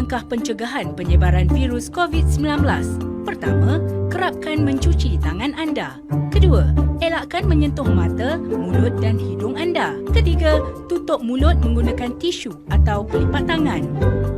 langkah pencegahan penyebaran virus COVID-19. Pertama, kerapkan mencuci tangan anda. Kedua, elakkan menyentuh mata, mulut dan hidung anda. Ketiga, tutup mulut menggunakan tisu atau pelipat tangan.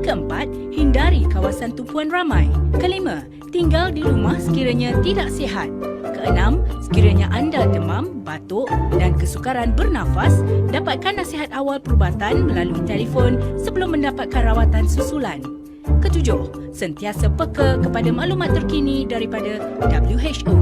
Keempat, hindari kawasan tumpuan ramai. Kelima, tinggal di rumah sekiranya tidak sihat. Keenam, sekiranya anda demam, batuk dan kesukaran bernafas, dapatkan nasihat awal perubatan melalui telefon sebelum mendapatkan rawatan susulan. Ketujuh, sentiasa peka kepada maklumat terkini daripada WHO.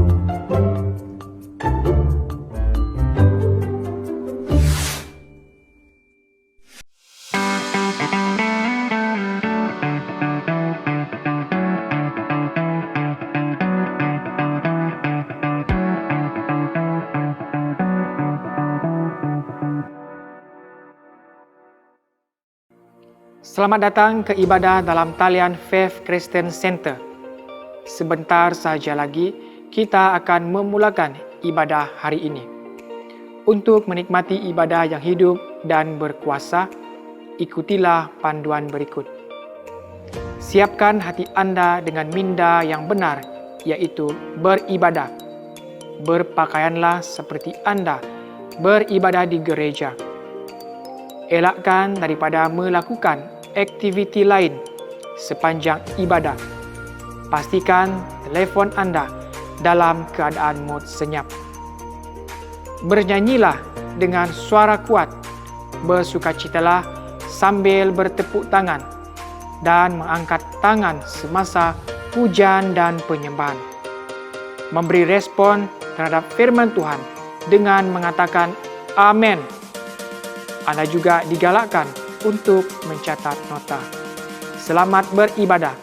Selamat datang ke ibadah dalam talian Faith Christian Center. Sebentar sahaja lagi, kita akan memulakan ibadah hari ini. Untuk menikmati ibadah yang hidup dan berkuasa, ikutilah panduan berikut. Siapkan hati anda dengan minda yang benar, iaitu beribadah. Berpakaianlah seperti anda beribadah di gereja. Elakkan daripada melakukan aktiviti lain sepanjang ibadah. Pastikan telefon anda dalam keadaan mod senyap. Bernyanyilah dengan suara kuat, bersukacitalah sambil bertepuk tangan dan mengangkat tangan semasa pujian dan penyembahan. Memberi respon terhadap firman Tuhan dengan mengatakan amin. Anda juga digalakkan untuk mencatat nota. Selamat beribadah.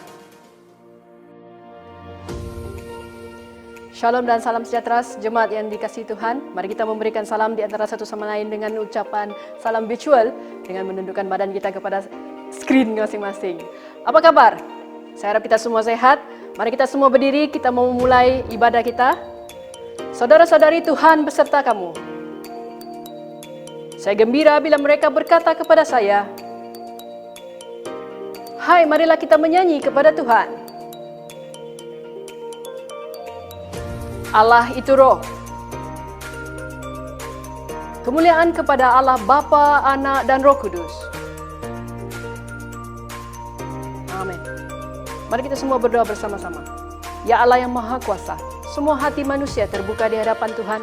Shalom dan salam sejahtera jemaat yang dikasihi Tuhan. Mari kita memberikan salam di antara satu sama lain dengan ucapan salam virtual dengan menundukkan badan kita kepada skrin masing-masing. Apa kabar? Saya harap kita semua sehat. Mari kita semua berdiri, kita mau memulai ibadah kita. Saudara-saudari, Tuhan beserta kamu. Saya gembira bila mereka berkata kepada saya, "Hai, marilah kita menyanyi kepada Tuhan." Allah itu Roh. Kemuliaan kepada Allah Bapa, Anak dan Roh Kudus. Amin. Mari kita semua berdoa bersama-sama. Ya Allah yang Maha Kuasa, semua hati manusia terbuka di hadapan Tuhan.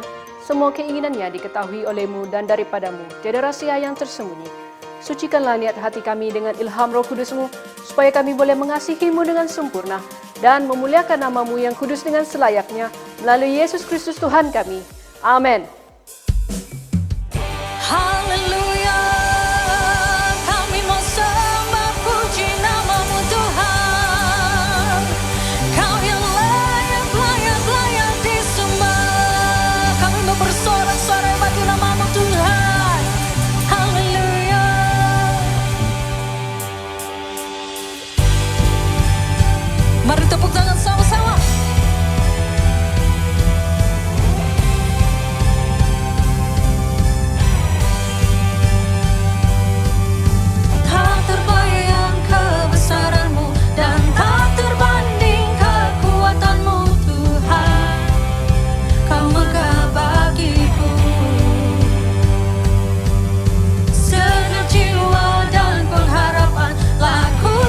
Semua keinginannya diketahui oleh-Mu dan daripadamu, tiada rahsia yang tersembunyi. Sucikanlah niat hati kami dengan ilham Roh Kudus-Mu, supaya kami boleh mengasihi-Mu dengan sempurna dan memuliakan nama-Mu yang kudus dengan selayaknya, melalui Yesus Kristus Tuhan kami. Amin. Haleluya, kami mau sembah puji nama-Mu Tuhan. Kau yang layak, layak, layak disembah. Kami mau bersorak-sorai bagi nama-Mu Tuhan. Haleluya. Mari tepuk tangan sama-sama.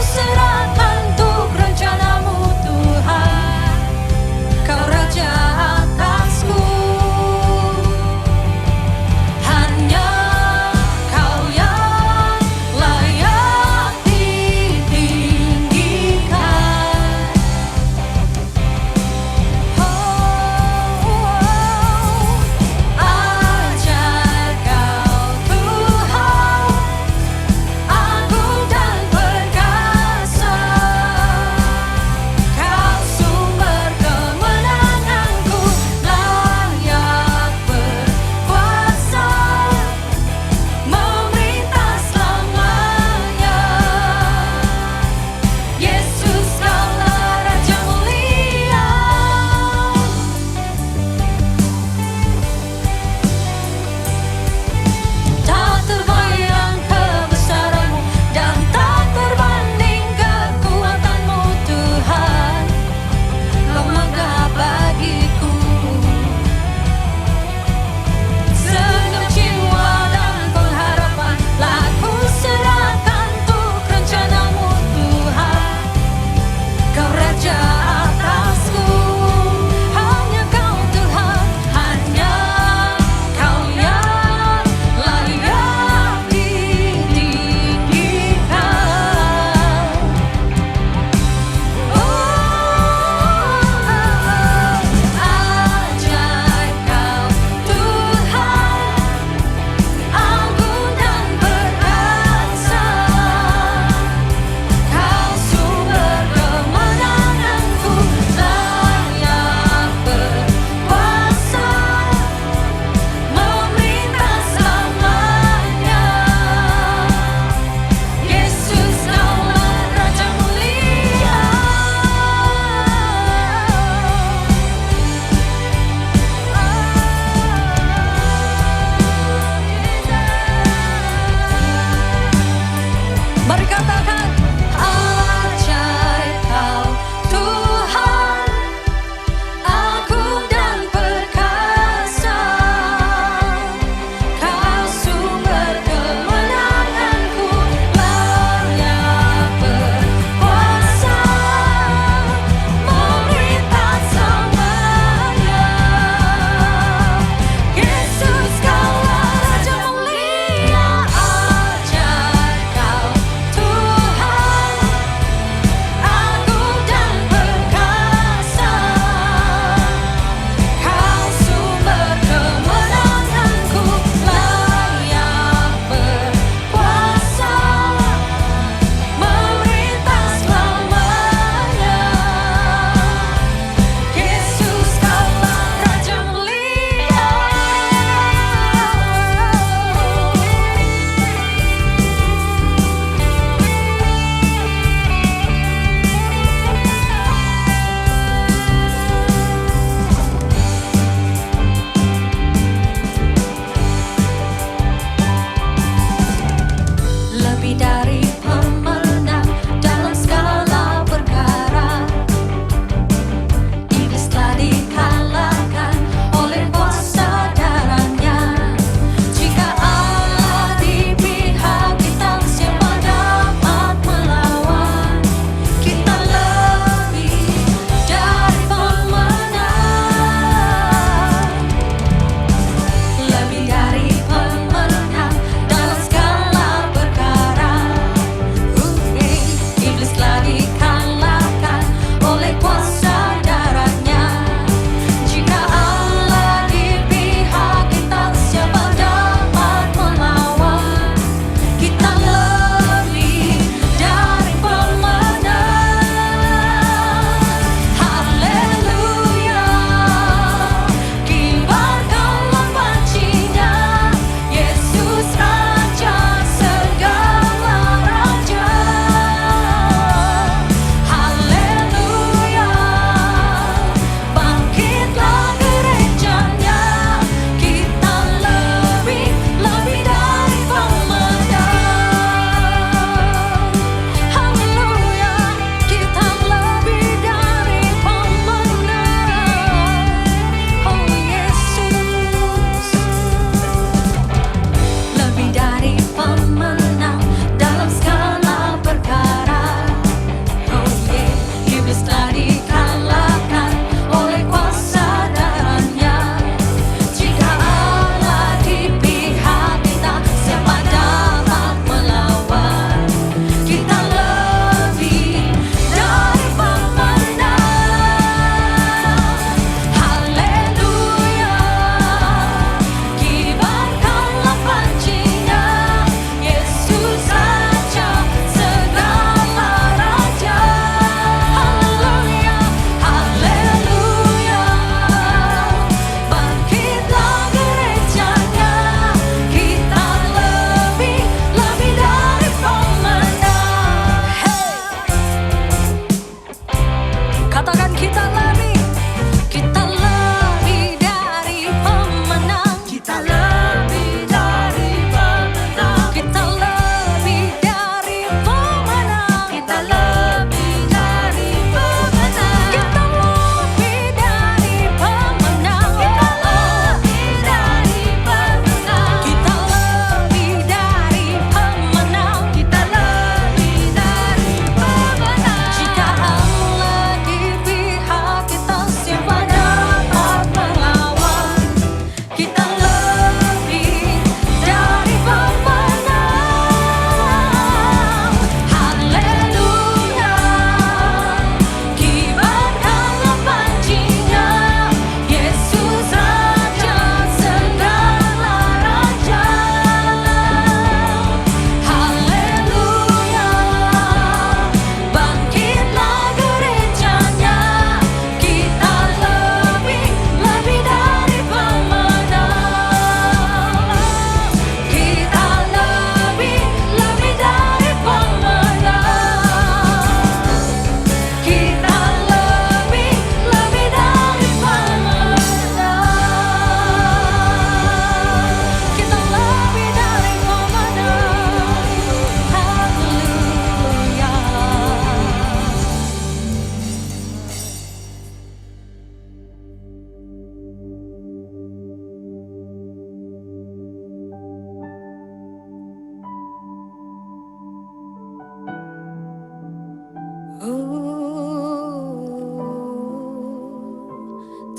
Serahkan untuk rencana-Mu Tuhan.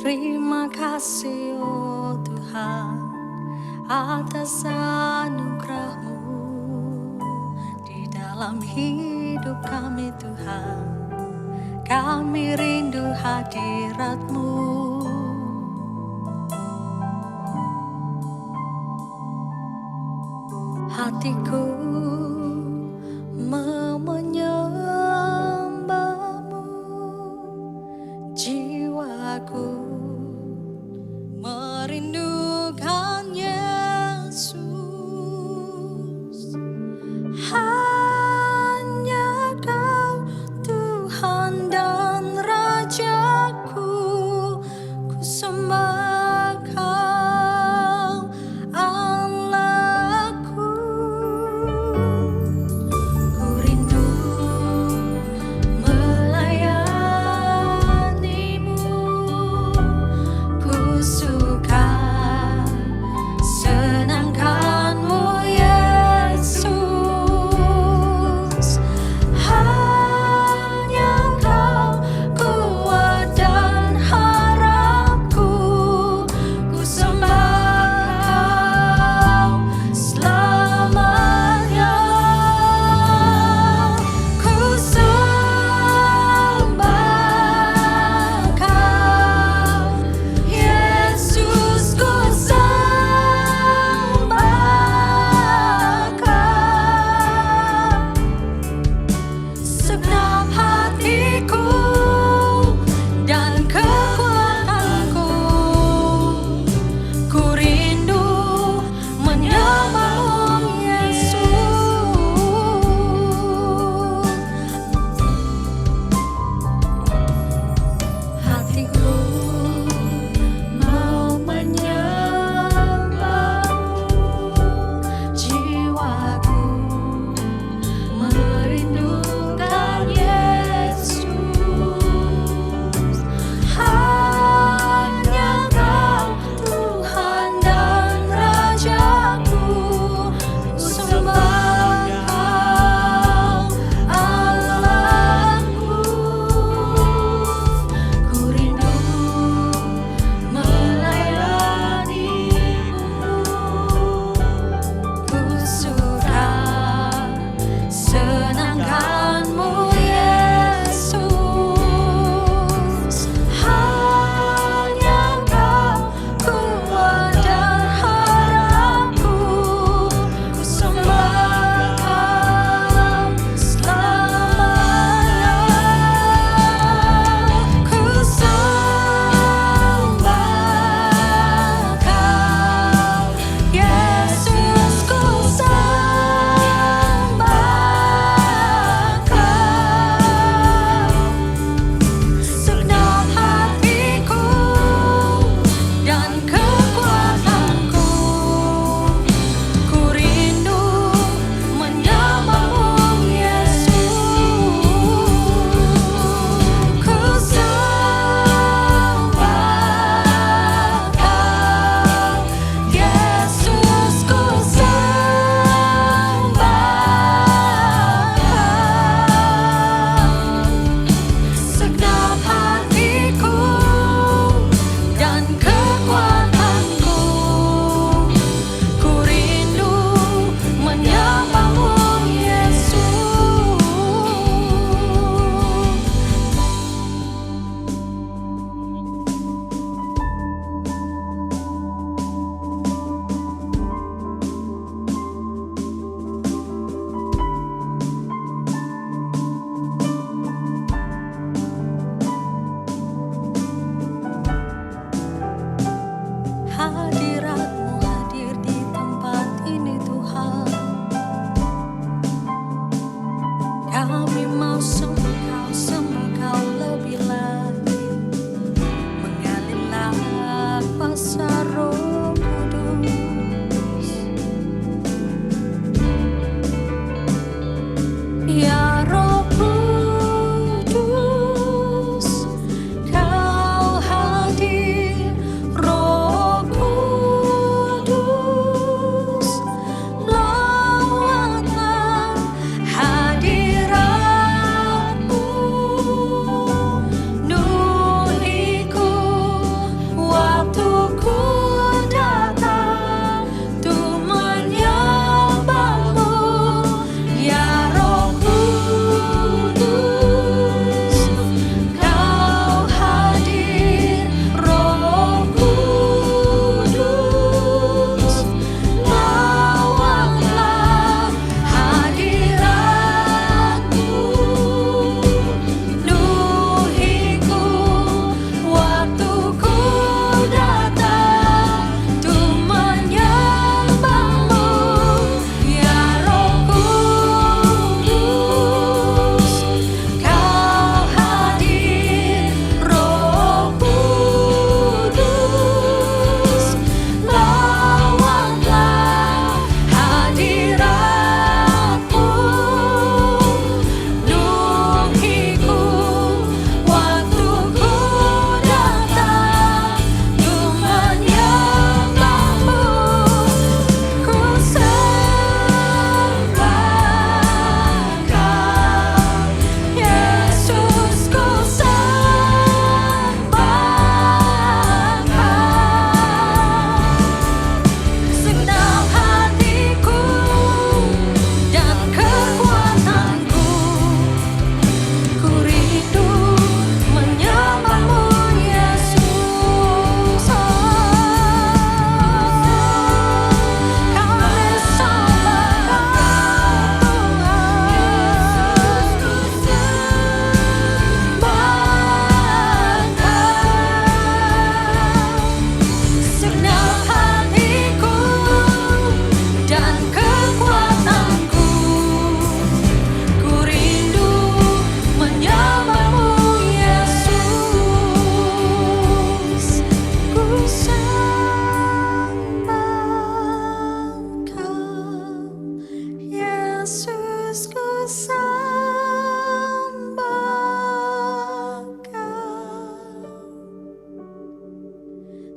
Terima kasih oh Tuhan atas anugerah-Mu di dalam hidup kami Tuhan. Kami rindu hadirat-Mu. Hatiku menyembah-Mu, jiwaku merindukan Yesus. Hanya Kau Tuhan dan Rajaku, ku sembah Kau Allahku. Ku rindu melayani-Mu,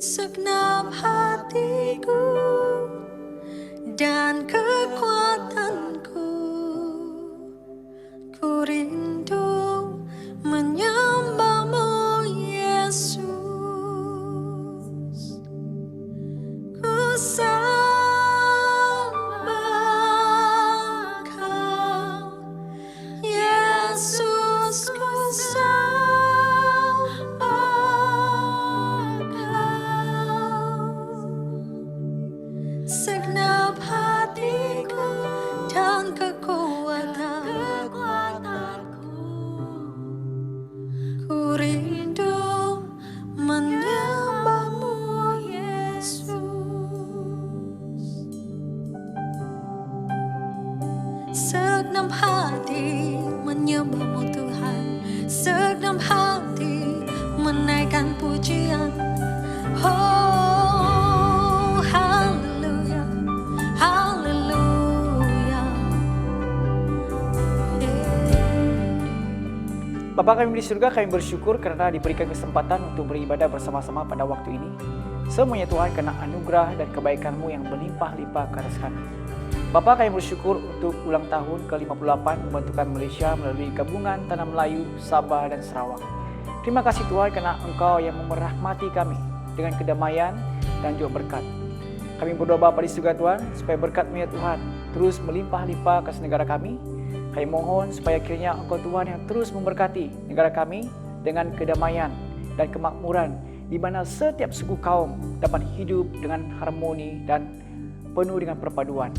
segenap hatiku dan kekuatanku. Ku rindu menyembahmu, Yesus. Ku sembah Kau, Yesus. Ku sembah Kau, segenap hatiku dan kekuatanku. Ku rindu menyembahmu, Yesus. Segenap hati menyembahmu, Tuhan. Segenap hati menaikkan pujian. Oh, haleluya, haleluya. Bapa kami di surga, kami bersyukur karena diberikan kesempatan untuk beribadah bersama-sama pada waktu ini. Semuanya Tuhan karena anugerah dan kebaikan-Mu yang berlimpah-limpah ke atas kami. Bapa, kami bersyukur untuk ulang tahun ke-58 pembentukan Malaysia melalui gabungan Tanah Melayu, Sabah dan Sarawak. Terima kasih Tuhan karena Engkau yang merahmati kami dengan kedamaian dan juga berkat. Kami berdoa Bapa di surga Tuhan, supaya berkat-Mu ya Tuhan terus melimpah-limpah ke negara kami. Kami mohon supaya kiranya Engkau Tuhan yang terus memberkati negara kami dengan kedamaian dan kemakmuran, di mana setiap suku kaum dapat hidup dengan harmoni dan penuh dengan perpaduan.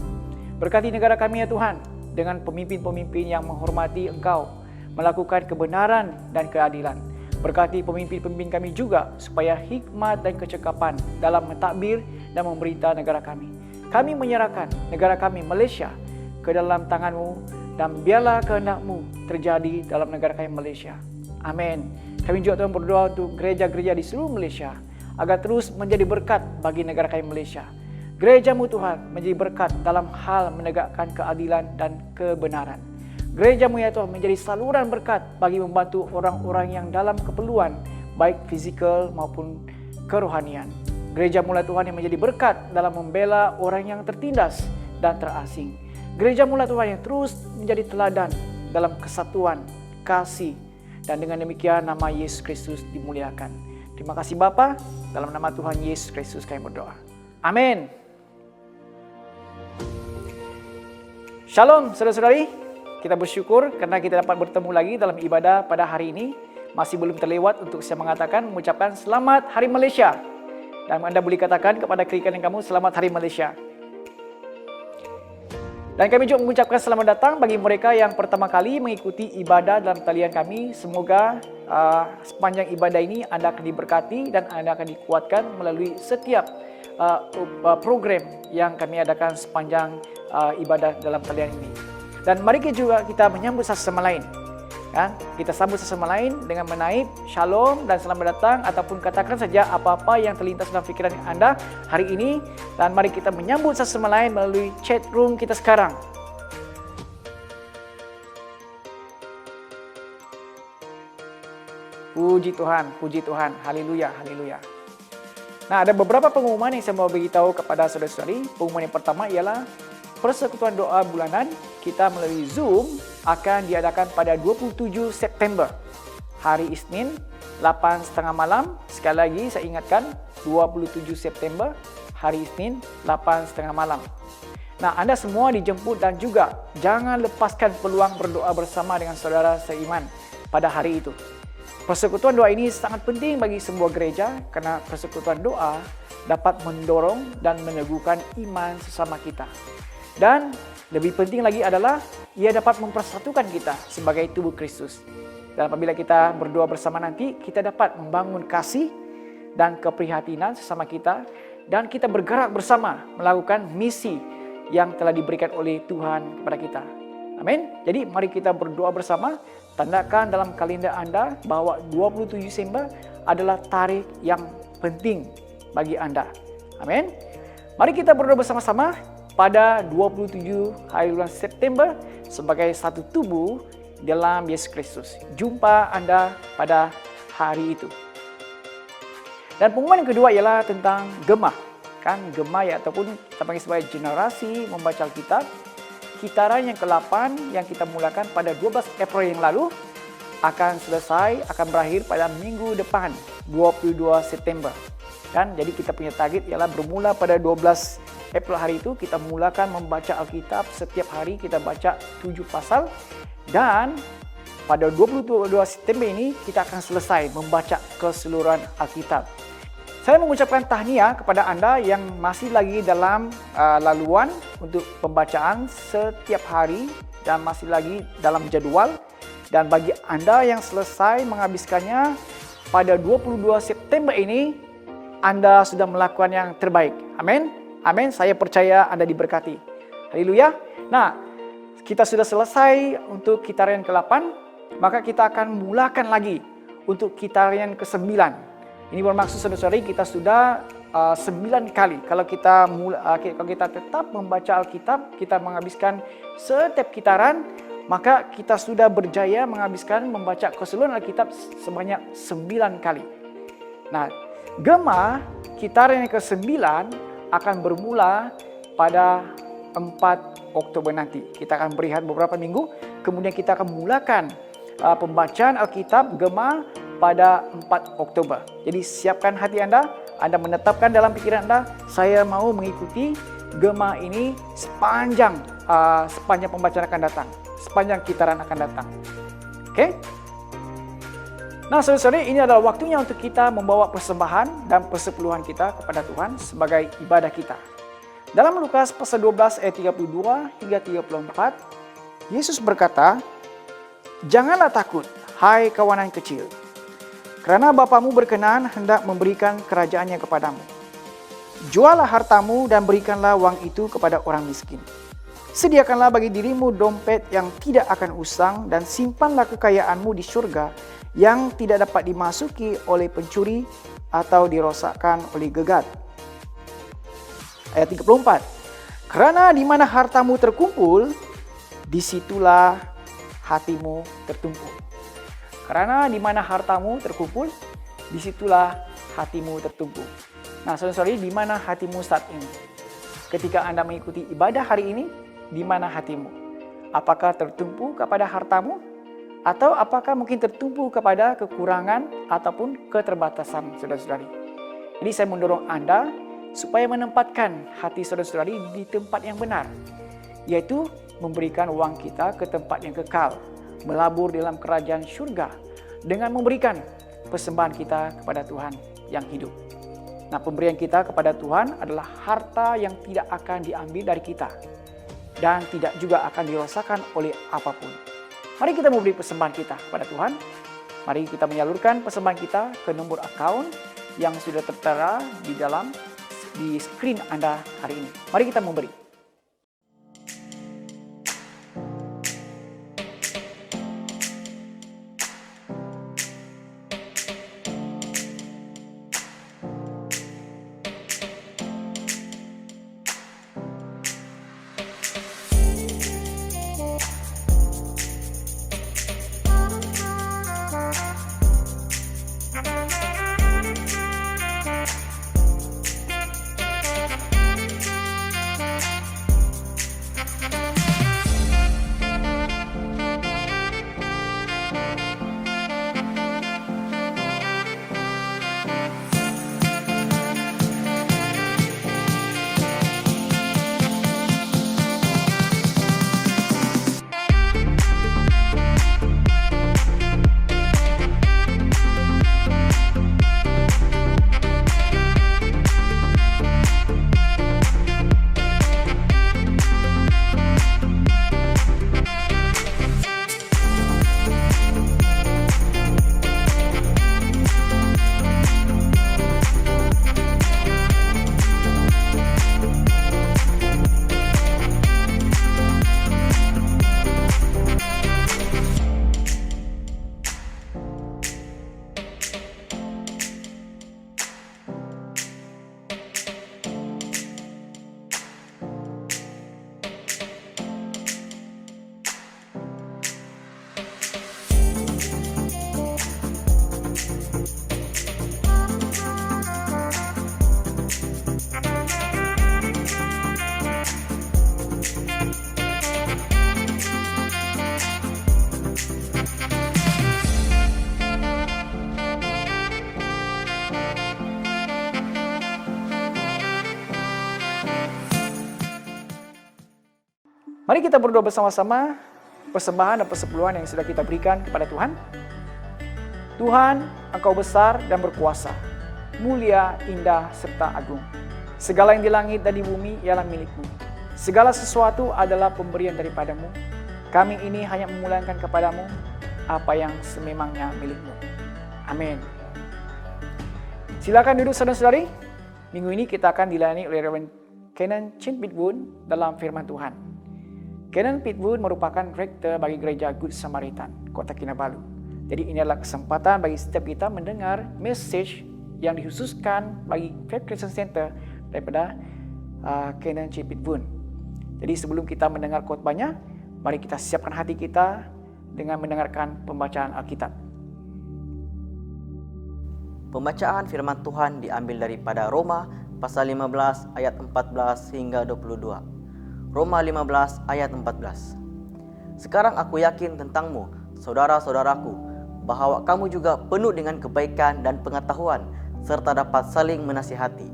Berkati negara kami ya Tuhan, dengan pemimpin-pemimpin yang menghormati Engkau, melakukan kebenaran dan keadilan. Berkati pemimpin-pemimpin kami juga, supaya hikmat dan kecekapan dalam mentadbir dan memerintah negara kami. Kami menyerahkan negara kami Malaysia ke dalam tangan-Mu, dan biarlah kehendak-Mu terjadi dalam negara kami Malaysia. Amin. Kami juga Tuhan berdoa untuk gereja-gereja di seluruh Malaysia, agar terus menjadi berkat bagi negara kami Malaysia. Gereja-Mu Tuhan menjadi berkat dalam hal menegakkan keadilan dan kebenaran. Gereja-Mu ya Tuhan menjadi saluran berkat bagi membantu orang-orang yang dalam keperluan, baik fizikal maupun kerohanian. Gereja-Mu lah Tuhan yang menjadi berkat dalam membela orang yang tertindas dan terasing. Gereja-Mu lah Tuhan yang terus menjadi teladan dalam kesatuan, kasih, dan dengan demikian nama Yesus Kristus dimuliakan. Terima kasih Bapa, dalam nama Tuhan Yesus Kristus kami berdoa. Amin. Shalom saudara-saudari, kita bersyukur karena kita dapat bertemu lagi dalam ibadah pada hari ini. Masih belum terlewat untuk saya mengucapkan Selamat Hari Malaysia. Dan Anda boleh katakan kepada kiri kanan kamu, Selamat Hari Malaysia. Dan kami juga mengucapkan selamat datang bagi mereka yang pertama kali mengikuti ibadah dalam talian kami. Semoga sepanjang ibadah ini Anda akan diberkati dan Anda akan dikuatkan melalui setiap program yang kami adakan sepanjang ibadah dalam talian ini. Dan mari kita menyambut satu sama lain. Kan? Kita sambut sesama lain dengan menaip shalom dan selamat datang, ataupun katakan saja apa-apa yang terlintas dalam fikiran Anda hari ini. Dan mari kita menyambut sesama lain melalui chat room kita sekarang. Puji Tuhan, haleluya, haleluya. Nah, ada beberapa pengumuman yang saya mau beritahu kepada saudara-saudari. Pengumuman yang pertama ialah persekutuan doa bulanan kita melalui Zoom akan diadakan pada 27 September, hari Isnin, 8.30 malam. Sekali lagi saya ingatkan, 27 September, hari Isnin, 8.30 malam. Nah, Anda semua dijemput dan juga jangan lepaskan peluang berdoa bersama dengan saudara seiman pada hari itu. Persekutuan doa ini sangat penting bagi sebuah gereja karena persekutuan doa dapat mendorong dan meneguhkan iman sesama kita. Dan lebih penting lagi adalah ia dapat mempersatukan kita sebagai tubuh Kristus. Dan apabila kita berdoa bersama nanti, kita dapat membangun kasih dan keprihatinan sesama kita, dan kita bergerak bersama melakukan misi yang telah diberikan oleh Tuhan kepada kita. Amin. Jadi mari kita berdoa bersama. Tandakan dalam kalender Anda bahwa 27 Desember adalah tarikh yang penting bagi Anda. Amin. Mari kita berdoa bersama-sama pada 27 hari bulan September sebagai satu tubuh dalam Yesus Kristus. Jumpa Anda pada hari itu. Dan pengumuman yang kedua ialah tentang Gemah. Kan Gemah ya, ataupun kita panggil sebagai generasi membaca Alkitab. Kitaran yang ke-8 yang kita mulakan pada 12 April yang lalu akan selesai, akan berakhir pada minggu depan, 22 September. Dan jadi kita punya target ialah bermula pada 12 April hari itu kita mulakan membaca Alkitab. Setiap hari kita baca 7 pasal. Dan pada 22 September ini kita akan selesai membaca keseluruhan Alkitab. Saya mengucapkan tahniah kepada anda yang masih lagi dalam laluan untuk pembacaan setiap hari dan masih lagi dalam jadual. Dan bagi anda yang selesai menghabiskannya pada 22 September ini, anda sudah melakukan yang terbaik. Amin. Amin. Saya percaya anda diberkati. Haleluya. Nah, kita sudah selesai untuk kitaran ke-8, maka kita akan mulakan lagi untuk kitaran ke-9. Ini bermaksud saudara-saudari kita sudah 9 kali. Kalau kita tetap membaca Alkitab, kita menghabiskan setiap kitaran, maka kita sudah berjaya menghabiskan membaca keseluruhan Alkitab sebanyak 9 kali. Nah, Gemah kitaran yang ke-9 akan bermula pada 4 Oktober nanti. Kita akan berehat beberapa minggu, kemudian kita akan mulakan pembacaan Alkitab Gemah pada 4 Oktober. Jadi siapkan hati anda menetapkan dalam pikiran anda, saya mau mengikuti Gemah ini sepanjang pembacaan akan datang, sepanjang kitaran akan datang. Oke? Nah, saudara-saudari, ini adalah waktunya untuk kita membawa persembahan dan persepuluhan kita kepada Tuhan sebagai ibadah kita. Dalam Lukas pasal 12 ayat 32 hingga 34, Yesus berkata, "Janganlah takut, hai kawanan kecil, karena Bapamu berkenan hendak memberikan kerajaannya kepadamu. Jualah hartamu dan berikanlah uang itu kepada orang miskin. Sediakanlah bagi dirimu dompet yang tidak akan usang dan simpanlah kekayaanmu di surga yang tidak dapat dimasuki oleh pencuri atau dirosakkan oleh gegat." Ayat 34. "Karena di mana hartamu terkumpul, disitulah hatimu tertumpu." Karena di mana hartamu terkumpul, disitulah hatimu tertumpu. Nah, saudara-saudari, di mana hatimu saat ini? Ketika anda mengikuti ibadah hari ini, di mana hatimu? Apakah tertumpu kepada hartamu? Atau apakah mungkin tertumpu kepada kekurangan ataupun keterbatasan saudara-saudari? Jadi saya mendorong anda supaya menempatkan hati saudara-saudari di tempat yang benar, yaitu memberikan uang kita ke tempat yang kekal, melabur dalam kerajaan surga dengan memberikan persembahan kita kepada Tuhan yang hidup. Nah, pemberian kita kepada Tuhan adalah harta yang tidak akan diambil dari kita dan tidak juga akan dirasakan oleh apapun. Mari kita memberi persembahan kita kepada Tuhan. Mari kita menyalurkan persembahan kita ke nomor akaun yang sudah tertera di screen Anda hari ini. Mari kita memberi. Mari kita berdoa bersama-sama persembahan dan persepuluhan yang sudah kita berikan kepada Tuhan. Tuhan, Engkau besar dan berkuasa, mulia, indah, serta agung. Segala yang di langit dan di bumi ialah milik-Mu. Segala sesuatu adalah pemberian daripadamu. Kami ini hanya memulangkan kepadamu apa yang sememangnya milik-Mu. Amin. Silakan duduk saudara-saudari. Minggu ini kita akan dilayani oleh Reverend Kenan Chin Pitwood dalam firman Tuhan. Kenan Pitwood merupakan rektor bagi Gereja Good Samaritan, Kota Kinabalu. Jadi ini adalah kesempatan bagi setiap kita mendengar message yang dikhususkan bagi Faith Christian Center daripada Kenan Chin Pitwood. Jadi sebelum kita mendengar khotbahnya, mari kita siapkan hati kita dengan mendengarkan pembacaan Alkitab. Pembacaan firman Tuhan diambil daripada Roma pasal 15 ayat 14 hingga 22. Roma 15 ayat 14. Sekarang aku yakin tentangmu, saudara-saudaraku, bahwa kamu juga penuh dengan kebaikan dan pengetahuan serta dapat saling menasihati.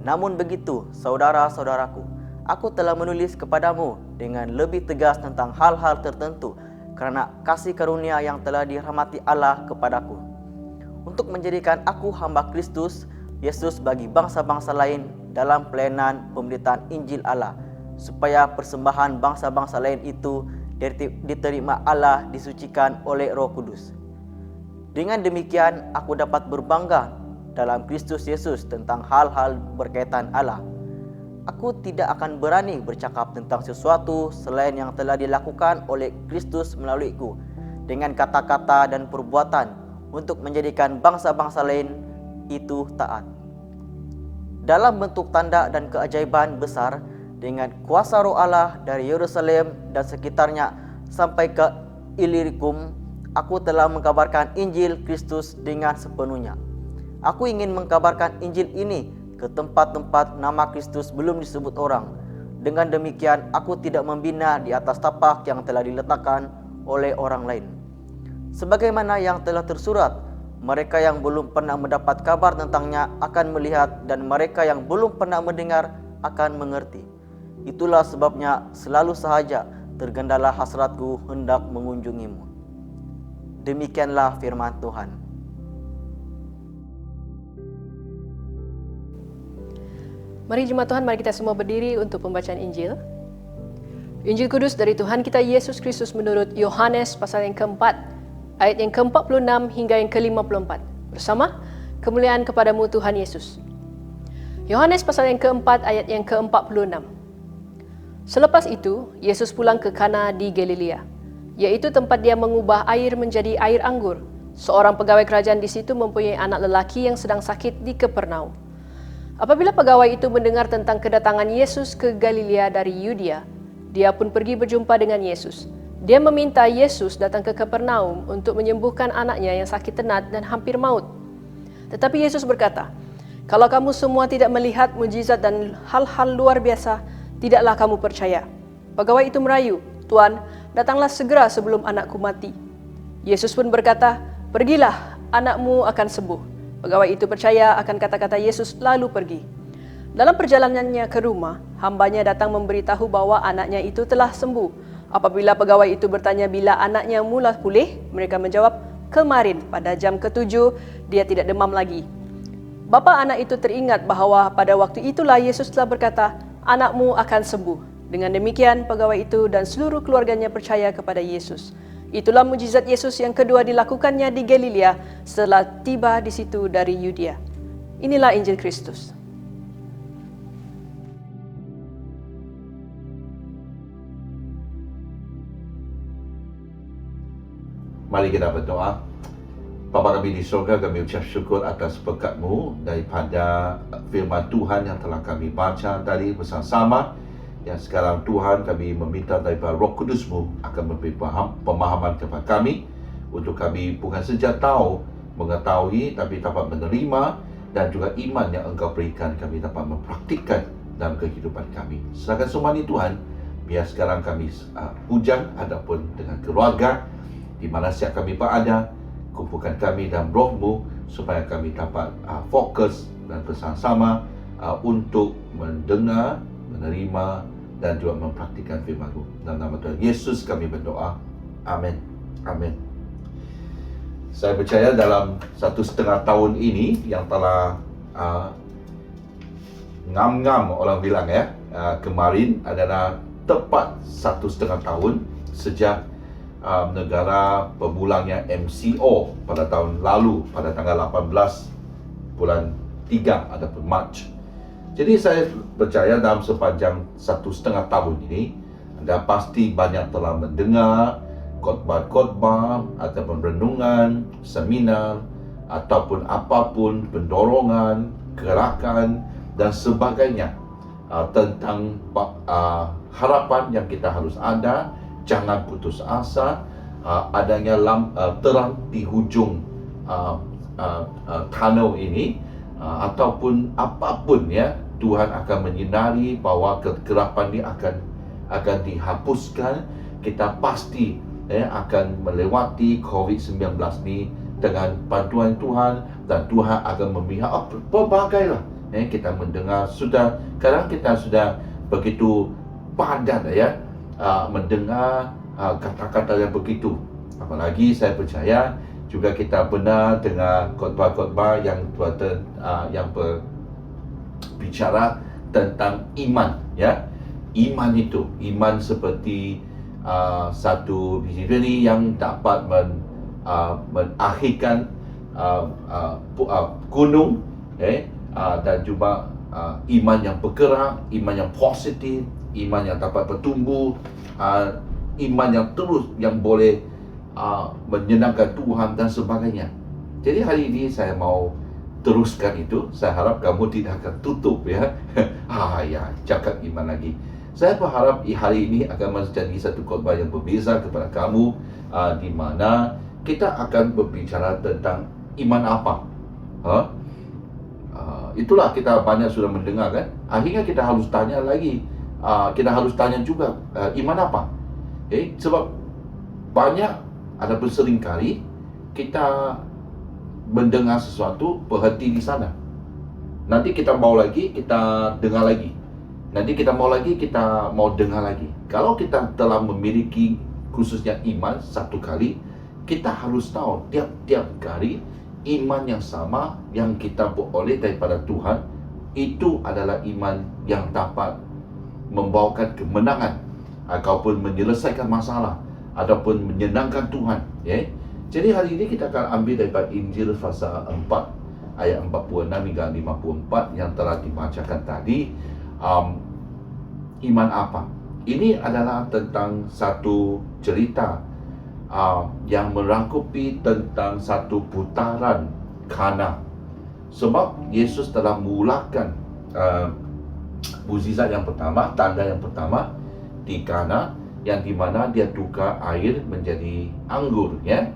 Namun begitu, saudara-saudaraku, aku telah menulis kepadamu dengan lebih tegas tentang hal-hal tertentu karena kasih karunia yang telah dirahmati Allah kepadaku, untuk menjadikan aku hamba Kristus Yesus bagi bangsa-bangsa lain dalam pelayanan pemberitaan Injil Allah, supaya persembahan bangsa-bangsa lain itu diterima Allah, disucikan oleh Roh Kudus. Dengan demikian aku dapat berbangga dalam Kristus Yesus tentang hal-hal berkaitan Allah. Aku tidak akan berani bercakap tentang sesuatu selain yang telah dilakukan oleh Kristus melaluiku dengan kata-kata dan perbuatan untuk menjadikan bangsa-bangsa lain itu taat. Dalam bentuk tanda dan keajaiban besar dengan kuasa Roh Allah dari Yerusalem dan sekitarnya sampai ke Illyricum, aku telah mengkabarkan Injil Kristus dengan sepenuhnya. Aku ingin mengkabarkan Injil ini ke tempat-tempat nama Kristus belum disebut orang. Dengan demikian, aku tidak membina di atas tapak yang telah diletakkan oleh orang lain. Sebagaimana yang telah tersurat, mereka yang belum pernah mendapat kabar tentangnya akan melihat, dan mereka yang belum pernah mendengar akan mengerti. Itulah sebabnya selalu sahaja tergendala hasratku hendak mengunjungimu. Demikianlah firman Tuhan. Mari jemaat Tuhan, mari kita semua berdiri untuk pembacaan Injil. Injil Kudus dari Tuhan kita Yesus Kristus menurut Yohanes pasal yang keempat, ayat yang ke-46 hingga yang ke-54. Bersama, kemuliaan kepadamu Tuhan Yesus. Yohanes pasal yang keempat, ayat yang ke-46. Selepas itu, Yesus pulang ke Kana di Galilea, yaitu tempat dia mengubah air menjadi air anggur. Seorang pegawai kerajaan di situ mempunyai anak lelaki yang sedang sakit di Kapernaum. Apabila pegawai itu mendengar tentang kedatangan Yesus ke Galilea dari Yudea, dia pun pergi berjumpa dengan Yesus. Dia meminta Yesus datang ke Kapernaum untuk menyembuhkan anaknya yang sakit tenat dan hampir maut. Tetapi Yesus berkata, "Kalau kamu semua tidak melihat mujizat dan hal-hal luar biasa, tidaklah kamu percaya." Pegawai itu merayu, "Tuan, datanglah segera sebelum anakku mati." Yesus pun berkata, "Pergilah, anakmu akan sembuh." Pegawai itu percaya akan kata-kata Yesus lalu pergi. Dalam perjalanannya ke rumah, hambanya datang memberitahu bahwa anaknya itu telah sembuh. Apabila pegawai itu bertanya bila anaknya mula pulih, mereka menjawab, "Kemarin pada jam ke-7 dia tidak demam lagi." Bapa anak itu teringat bahwa pada waktu itulah Yesus telah berkata, "Anakmu akan sembuh." Dengan demikian, pegawai itu dan seluruh keluarganya percaya kepada Yesus. Itulah mujizat Yesus yang kedua dilakukannya di Galilea setelah tiba di situ dari Yudea. Inilah Injil Kristus. Mari kita berdoa. Bapa kami di surga, kami ucap syukur atas berkat-Mu daripada firman Tuhan yang telah kami baca tadi bersama-sama. Yang sekarang Tuhan, kami meminta daripada Roh Kudus-Mu akan memberi pemahaman kepada kami, untuk kami bukan saja tahu, mengetahui, tapi dapat menerima, dan juga iman yang Engkau berikan kami dapat mempraktikkan dalam kehidupan kami. Serahkan semua ini Tuhan, biar sekarang kami hujan ataupun dengan keluarga, di mana siap kami berada, kumpulkan kami dalam Roh-Mu, supaya kami dapat fokus dan bersama-sama untuk mendengar, menerima, dan juga mempraktikkan firman-Mu. Dalam nama Tuhan Yesus kami berdoa. Amin. Amin. Saya percaya dalam 1,5 tahun ini yang telah ngam-ngam orang bilang ya, kemarin adalah tepat 1,5 tahun sejak negara bermulanya MCO pada tahun lalu, pada tanggal 18 bulan 3 ataupun Mac. Jadi saya percaya dalam sepanjang 1,5 tahun ini, anda pasti banyak telah mendengar khotbah-khotbah ataupun renungan, seminar ataupun apapun pendorongan, gerakan dan sebagainya tentang harapan yang kita harus ada, jangan putus asa, adanya terang di hujung tunnel ini, ataupun apapun ya, Tuhan akan menyinari bahwa kegelapan ini akan dihapuskan. Kita pasti akan melewati COVID-19 ni dengan bantuan Tuhan, dan Tuhan akan memihak pelbagailah. Kita mendengar kadang kita sudah begitu padat ya, mendengar kata-kata yang begitu. Apalagi saya percaya juga kita benar dengar khotbah-khotbah yang berbicara tentang iman ya. Iman itu, iman seperti satu biji yang dapat mengakhirkan gunung, dan juga iman yang bergerak, iman yang positif, iman yang dapat bertumbuh, iman yang terus yang boleh menyenangkan Tuhan dan sebagainya. Jadi hari ini saya mau teruskan itu. Saya harap kamu tidak akan tutup ya. Cakap iman lagi. Saya berharap hari ini akan menjadi satu khotbah yang berbeza kepada kamu, di mana kita akan berbicara tentang iman apa. Itulah kita banyak sudah mendengar kan. Akhirnya kita harus tanya lagi. Kita harus tanya juga iman apa. Sebab banyak ataupun seringkali kita mendengar sesuatu, berhenti di sana. Nanti kita mau lagi, kita dengar lagi. Nanti kita mau lagi, kita mau dengar lagi. Kalau kita telah memiliki khususnya iman satu kali, kita harus tahu tiap-tiap kali iman yang sama yang kita peroleh daripada Tuhan, itu adalah iman yang dapat membawakan kemenangan ataupun menyelesaikan masalah ataupun menyenangkan Tuhan. Jadi hari ini kita akan ambil daripada Injil pasal 4 ayat 46 hingga 54 yang telah dibacakan tadi. Iman apa? Ini adalah tentang satu cerita yang merangkupi tentang satu putaran Kana. Sebab Yesus telah mulakan mukjizat yang pertama, tanda yang pertama di Kana, yang di mana dia tukar air menjadi anggur ya.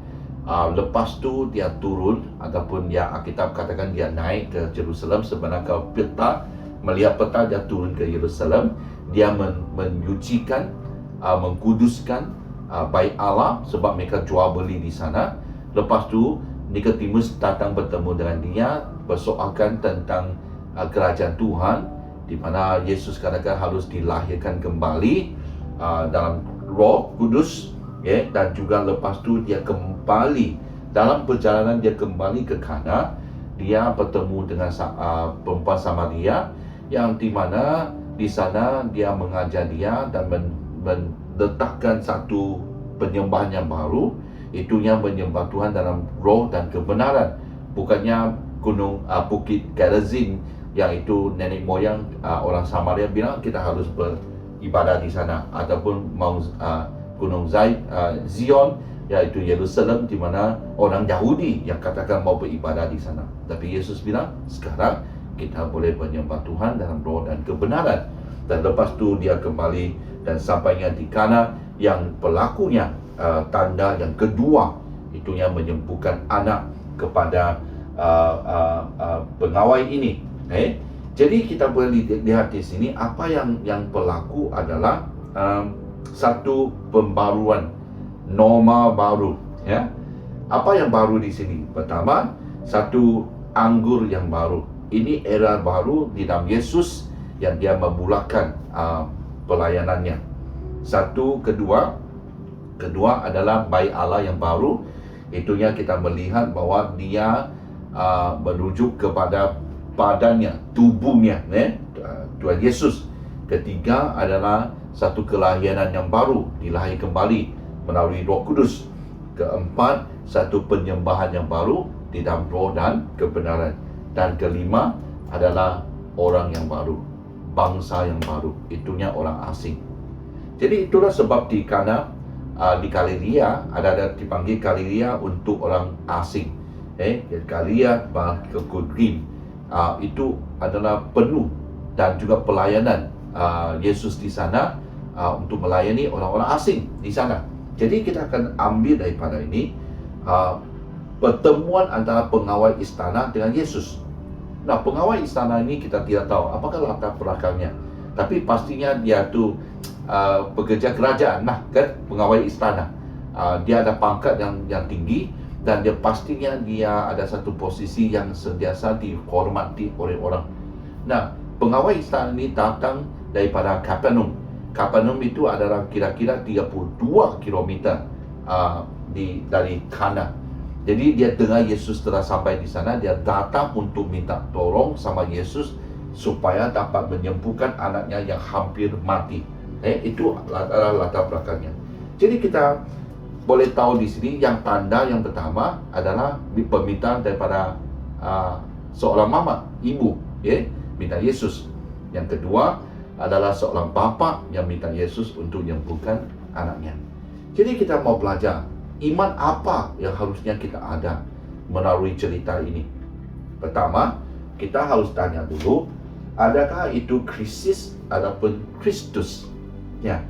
Lepas tu dia turun, ataupun ya Alkitab katakan dia naik ke Jerusalem. Sebenarnya kalau peta, melihat peta, dia turun ke Yerusalem. Dia menyucikan, mengkuduskan bait Allah, sebab mereka jual beli di sana. Lepas tu Nikodemus datang bertemu dengan dia, bersoalkan tentang kerajaan Tuhan, di mana Yesus katakan harus dilahirkan kembali dalam Roh Kudus, dan juga lepas tu dia kembali dalam perjalanan, dia kembali ke Kana. Dia bertemu dengan perempuan Samaria, yang di mana di sana dia mengajar dia dan meletakkan satu penyembahan yang baru, itunya menyembah Tuhan dalam roh dan kebenaran. Bukannya Bukit Gerizim, yang itu nenek moyang orang Samaria bilang kita harus beribadah di sana, ataupun Gunung Zion, yaitu Yerusalem, di mana orang Yahudi yang katakan mau beribadah di sana. Tapi Yesus bilang sekarang kita boleh menyembah Tuhan dalam roh dan kebenaran. Dan lepas tu dia kembali dan sampainya di Kana, yang pelakunya tanda yang kedua, itunya menyembuhkan anak kepada pengawai ini. Jadi kita boleh lihat di sini apa yang berlaku adalah satu pembaruan, norma baru. Apa yang baru di sini? Pertama, satu anggur yang baru. Ini era baru di dalam Yesus, yang dia memulakan pelayanannya. Kedua adalah bayi Allah yang baru. Itunya kita melihat bahwa dia merujuk kepada badannya, tubuhnya, Tuhan Yesus. Ketiga adalah satu kelahiran yang baru, dilahir kembali melalui Roh Kudus. Keempat, satu penyembahan yang baru di dalam roh dan kebenaran. Dan kelima adalah orang yang baru, bangsa yang baru, itunya orang asing. Jadi itulah sebab di Galilea ada dipanggil Galilea untuk orang asing. Galilea ke Kudrim itu adalah penuh dan juga pelayanan Yesus di sana untuk melayani orang-orang asing di sana. Jadi kita akan ambil daripada ini pertemuan antara pengawal istana dengan Yesus. Nah, pengawal istana ini kita tidak tahu apakah latar belakangnya, tapi pastinya dia tu pekerja kerajaan lah kan, pengawal istana. Dia ada pangkat yang tinggi dan dia pastinya dia ada satu posisi yang sentiasa dihormati oleh orang. Nah, pengawal istana ini datang daripada Kapernaum. Kapernaum itu adalah kira-kira 32 km dari Kana. Jadi dia dengar Yesus telah sampai di sana, dia datang untuk minta tolong sama Yesus supaya dapat menyembuhkan anaknya yang hampir mati. Itu adalah latar belakangnya. Jadi kita boleh tahu di sini yang tanda yang pertama adalah permintaan daripada seorang mama, ibu, minta Yesus. Yang kedua adalah seorang bapa yang minta Yesus untuk menyembuhkan anaknya. Jadi kita mau belajar iman apa yang harusnya kita ada melalui cerita ini. Pertama, kita harus tanya dulu, adakah itu Kristus ataupun Kristus? Ya.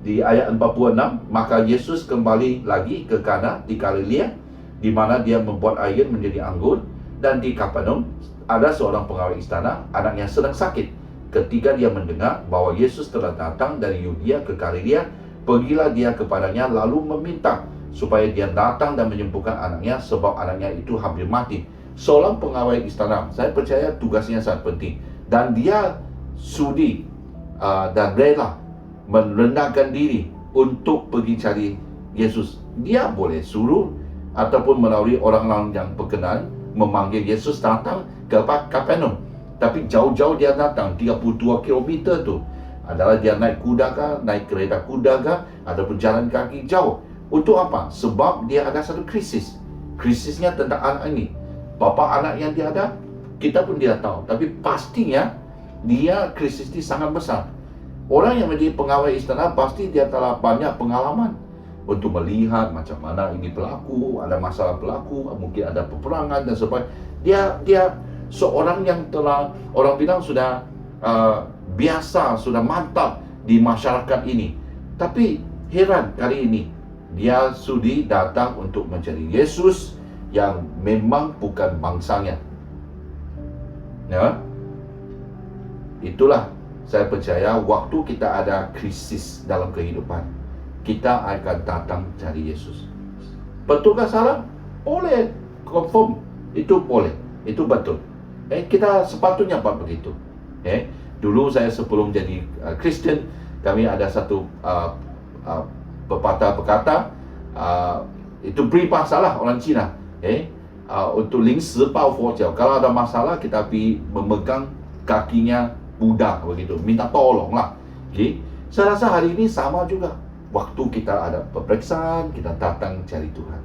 Di ayat 46, maka Yesus kembali lagi ke Kana di Galilea, di mana dia membuat air menjadi anggur, dan di Kapernaum ada seorang pengawal istana, anaknya sedang sakit. Ketika dia mendengar bahwa Yesus telah datang dari Yudea ke Galilea, pergilah dia kepadanya lalu meminta supaya dia datang dan menyembuhkan anaknya, sebab anaknya itu hampir mati. Seorang pengawal istana, saya percaya tugasnya sangat penting, dan dia sudi dan rela merendahkan diri untuk pergi cari Yesus. Dia boleh suruh ataupun melalui orang-orang yang berkenan memanggil Yesus datang ke Kapernaum. Tapi jauh-jauh dia datang 32 km tu adalah dia naik kuda kah, naik kereta kuda kah, ataupun jalan kaki jauh. Untuk apa? Sebab dia ada satu krisis. Krisisnya tentang anak ini. Bapa anak yang dia ada, kita pun tidak tahu. Tapi pastinya dia krisis ini sangat besar. Orang yang menjadi pengawal istana pasti dia telah banyak pengalaman untuk melihat macam mana ini berlaku, ada masalah berlaku, mungkin ada peperangan dan sebagainya. Dia seorang yang telah orang bilang sudah biasa, sudah mantap di masyarakat ini. Tapi heran kali ini dia sudi datang untuk mencari Yesus yang memang bukan bangsanya. Ya, itulah saya percaya waktu kita ada krisis dalam kehidupan, kita akan datang cari Yesus. Betulkah salah? Boleh, confirm. Itu boleh, itu betul. Kita sepatutnya buat begitu. Dulu saya sebelum jadi Kristen, kami ada satu pepatah berkata, itu peribahasa lah orang Cina. Untuk 临时抱佛脚, kalau ada masalah kita pergi memegang kakinya Buddha begitu, minta tolong lah. Saya rasa hari ini sama juga. Waktu kita ada peperiksaan, kita datang cari Tuhan.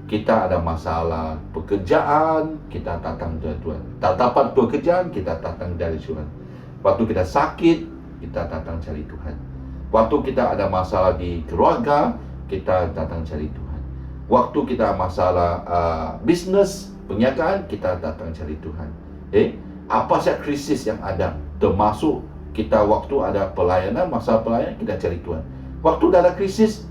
Kita ada masalah pekerjaan, kita datang dari Tuhan. Tak dapat pekerjaan, kita datang dari Tuhan. Waktu kita sakit, kita datang cari Tuhan. Waktu kita ada masalah di keluarga, kita datang cari Tuhan. Waktu kita masalah bisnes, perniagaan, kita datang cari Tuhan. Apa saja krisis yang ada, termasuk kita waktu ada pelayanan, masalah pelayanan, kita cari Tuhan. Waktu dah ada krisis,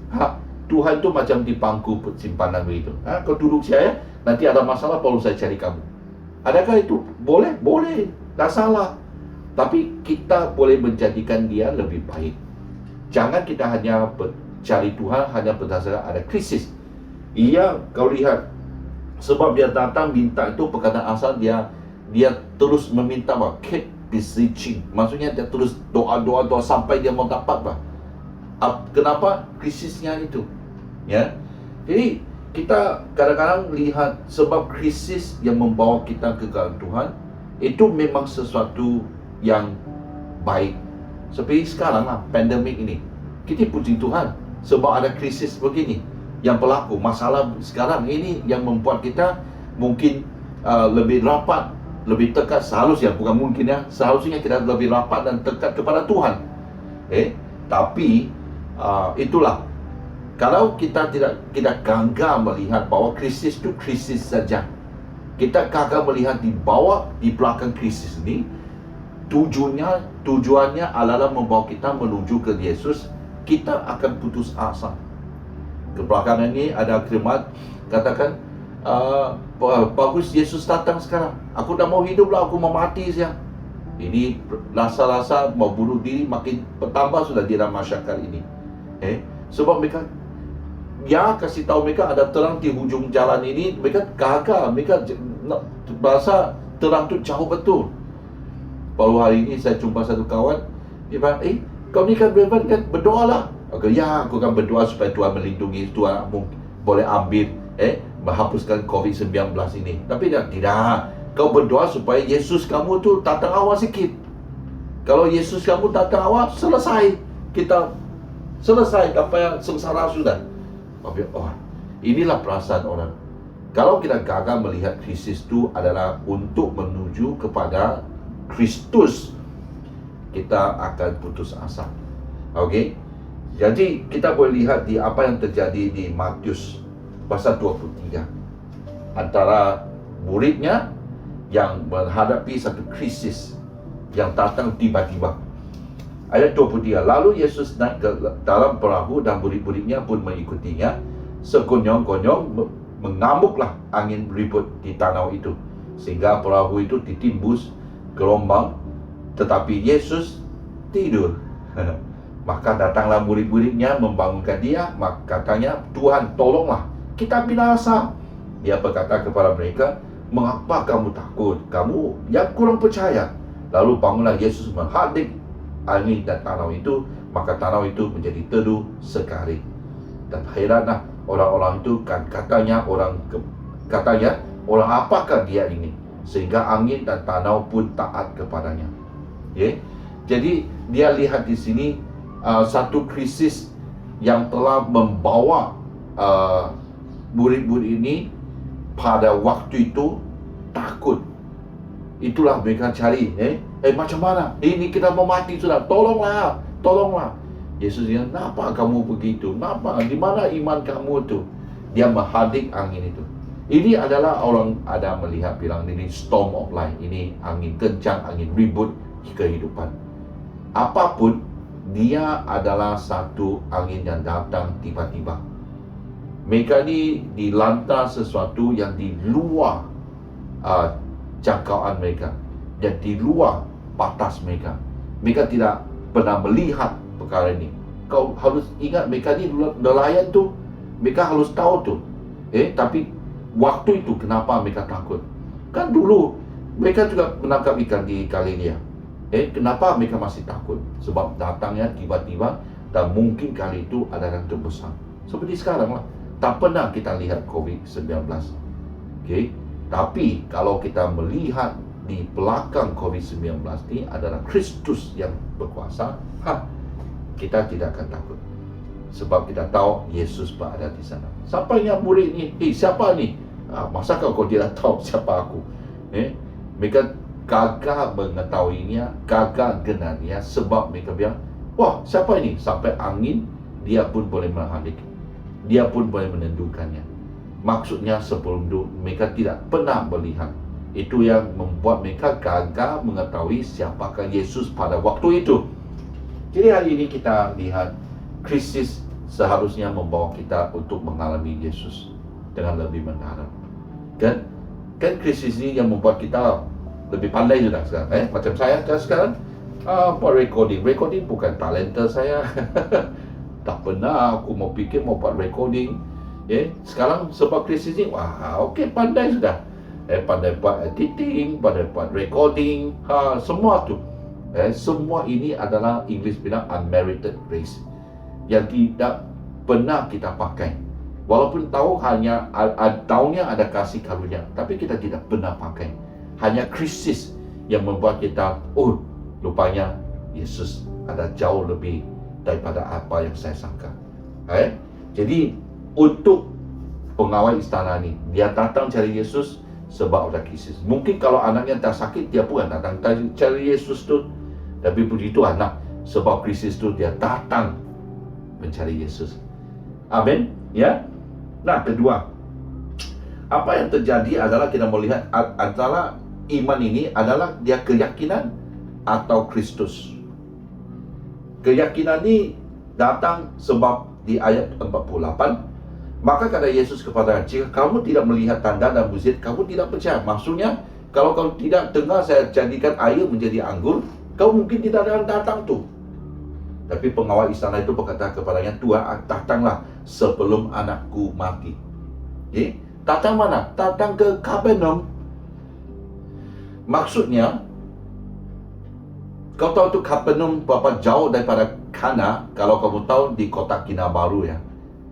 Tuhan tu macam di pangku simpanan begitu. Kau duduk saya, nanti ada masalah, perlu saya cari kamu. Adakah itu? Boleh, boleh, tak salah. Tapi kita boleh menjadikan dia lebih baik. Jangan kita hanya cari Tuhan hanya berdasarkan ada krisis. Ia, kau lihat, sebab dia datang minta itu perkataan asal dia terus meminta, beseeching. Maksudnya dia terus doa sampai dia mau dapat lah. Kenapa? Krisisnya itu. Ya. Jadi kita kadang-kadang lihat sebab krisis yang membawa kita ke dalam Tuhan itu memang sesuatu yang baik. Seperti sekarang lah, pandemik ini. Kita puji Tuhan sebab ada krisis begini yang berlaku. Masalah sekarang ini yang membuat kita mungkin lebih rapat, lebih dekat. Seharusnya, bukan mungkin ya, seharusnya kita lebih rapat dan dekat kepada Tuhan. Tapi itulah, kalau kita tidak gagal melihat bahwa krisis itu krisis saja, kita gagal melihat di belakang krisis ini, tujuannya adalah membawa kita menuju ke Yesus, kita akan putus asa. Kebelakangan ini ada kalimat katakan, bagus Yesus datang sekarang, aku dah mau hidup lah, aku mau mati saja. Ini rasa-rasa mau bunuh diri makin bertambah sudah di dalam masyarakat ini. Sebab mereka kasih tahu mereka ada terang di hujung jalan ini, mereka gagal, mereka merasa terang itu jauh betul. Baru hari ini saya jumpa satu kawan, dia bilang, kau ni kan Reverend kan, berdoalah. Aku akan berdoa supaya Tuhan melindungi, Tuhan boleh ambil, menghapuskan COVID-19 ini. Tapi dia tidak, kau berdoa supaya Yesus kamu tu datang awal sikit. Kalau Yesus kamu datang awal, selesai. Kita selesai, apa yang sengsara sudah. Inilah perasaan orang. Kalau kita gagal melihat krisis itu adalah untuk menuju kepada Kristus, kita akan putus asa. Jadi kita boleh lihat di apa yang terjadi di Matius pasal 23. Antara muridnya yang menghadapi satu krisis yang datang tiba-tiba. Ayat 23, lalu Yesus naik ke dalam perahu dan murid-muridnya pun mengikutinya. Sekonyong-konyong mengamuklah angin ribut di danau itu, sehingga perahu itu ditimbus gelombang, tetapi Yesus tidur. Maka datanglah murid-muridnya membangunkan dia. Maka katanya, Tuhan tolonglah, kita binasa. Dia berkata kepada mereka, mengapa kamu takut, kamu yang kurang percaya? Lalu bangunlah Yesus menghadik angin dan danau itu, maka danau itu menjadi teduh sekali. Dan heranlah orang-orang itu, katanya orang apakah dia ini, sehingga angin dan danau pun taat kepadanya. Jadi dia lihat di sini satu krisis yang telah membawa murid-murid ini pada waktu itu takut. Itulah mereka cari, macam mana? Ini kita mau mati sudah, tolonglah. Yesus bilang, kenapa kamu begitu? Kenapa? Di mana iman kamu tu? Dia menghadik angin itu. Ini adalah orang ada melihat bilang ini storm of life. Ini angin kencang, angin ribut kehidupan. Apapun, dia adalah satu angin yang datang tiba-tiba. Mereka ni dilanda sesuatu yang di luar jangkauan mereka, yang di luar batas mereka. Mereka tidak pernah melihat perkara ini. Kau harus ingat, mereka ni nelayan tu, mereka harus tahu tu. Tapi waktu itu kenapa mereka takut? Kan dulu mereka juga menangkap ikan di Galilea. Kenapa mereka masih takut? Sebab datangnya tiba-tiba, dan mungkin kali itu ada yang terbesar. Seperti sekarang lah, tak pernah kita lihat COVID-19. Tapi kalau kita melihat di belakang COVID-19 ini adalah Kristus yang berkuasa, kita tidak akan takut. Sebab kita tahu Yesus berada di sana. Sampainya murid ni, siapa ni? Masa kau tidak tahu siapa aku? Mereka gagal mengetahuinya, gagal kenalnya, sebab mereka bilang, wah, siapa ini? Sampai angin, dia pun boleh menghadik, dia pun boleh menentukannya. Maksudnya sebelum itu mereka tidak pernah melihat. Itu yang membuat mereka gagal mengetahui siapakah Yesus pada waktu itu. Jadi hari ini kita lihat krisis seharusnya membawa kita untuk mengalami Yesus dengan lebih mendalam. Kan krisis ini yang membuat kita lebih pandai sudah sekarang. Macam saya sekarang buat recording bukan talenta saya. Tak pernah aku mau fikir mau buat recording. Sekarang sebab krisis ini, pandai sudah. pandai buat editing, pandai buat recording, semua tu. Semua ini adalah English bilang unmerited grace yang tidak pernah kita pakai. Walaupun tahu hanya tahunnya ada kasih karunia, tapi kita tidak pernah pakai. Hanya krisis yang membuat kita, rupanya Yesus ada jauh lebih daripada apa yang saya sangka. Jadi untuk pengawal istana ni, dia datang cari Yesus sebab ada krisis. Mungkin kalau anaknya tak sakit, dia bukan datang cari Yesus tu. Tapi puji Tuhan, sebab krisis tu dia datang mencari Yesus. Amin. Ya. Nah, kedua, apa yang terjadi adalah kita melihat antara iman ini adalah dia keyakinan atau Kristus. Keyakinan ini datang sebab di ayat 48, maka kata Yesus kepada, jika kamu tidak melihat tanda dan mukjizat, kamu tidak percaya. Maksudnya, kalau kamu tidak dengar saya jadikan air menjadi anggur, kamu mungkin tidak akan datang tu. Tapi pengawal istana itu berkata kepadanya, Tuhan, datanglah sebelum anakku mati. Datang mana? Datang ke Kapernaum. Maksudnya, kau tahu tu Kapernaum berapa jauh daripada Kana? Kalau kamu tahu di kota Kinabalu ya,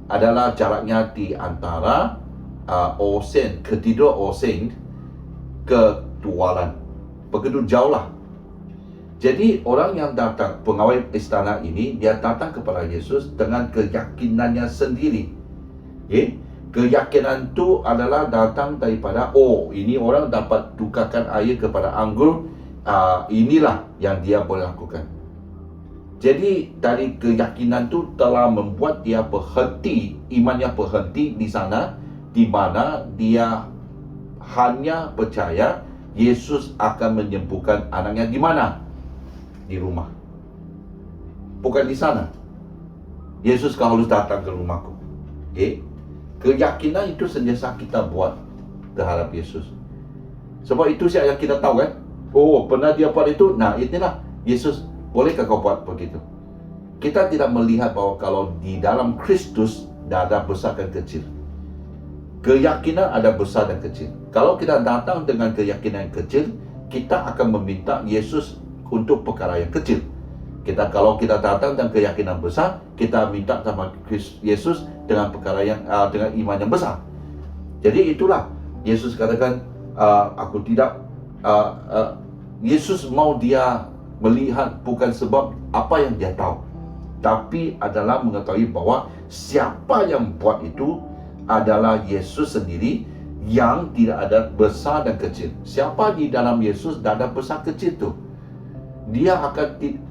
adalah jaraknya di antara Osen, Katedral Osen ke Tualan. Begitu jauh lah. Jadi orang yang datang, pengawal istana ini, dia datang kepada Yesus dengan keyakinannya sendiri. Keyakinan itu adalah datang daripada, ini orang dapat tukarkan air kepada anggur, inilah yang dia boleh lakukan. Jadi dari keyakinan itu telah membuat dia berhenti, imannya berhenti di sana, di mana dia hanya percaya Yesus akan menyembuhkan anaknya. Di mana? Di rumah, bukan di sana. Yesus, kau harus datang ke rumahku. Keyakinan itu sentiasa kita buat terhadap Yesus. Sebab itu yang kita tahu kan, pernah dia buat itu. Nah, inilah Yesus, bolehkah kau buat begitu? Kita tidak melihat bahwa kalau di dalam Kristus tidak ada besar dan kecil. Keyakinan ada besar dan kecil. Kalau kita datang dengan keyakinan yang kecil, kita akan meminta Yesus untuk perkara yang kecil. Kalau kita datang dengan keyakinan besar, kita minta sama Yesus dengan perkara yang dengan iman yang besar. Jadi itulah Yesus katakan, aku tidak. Yesus mau dia melihat bukan sebab apa yang dia tahu, tapi adalah mengetahui bahwa siapa yang buat itu adalah Yesus sendiri, yang tidak ada besar dan kecil. Siapa di dalam Yesus tidak ada besar kecil tu. Dia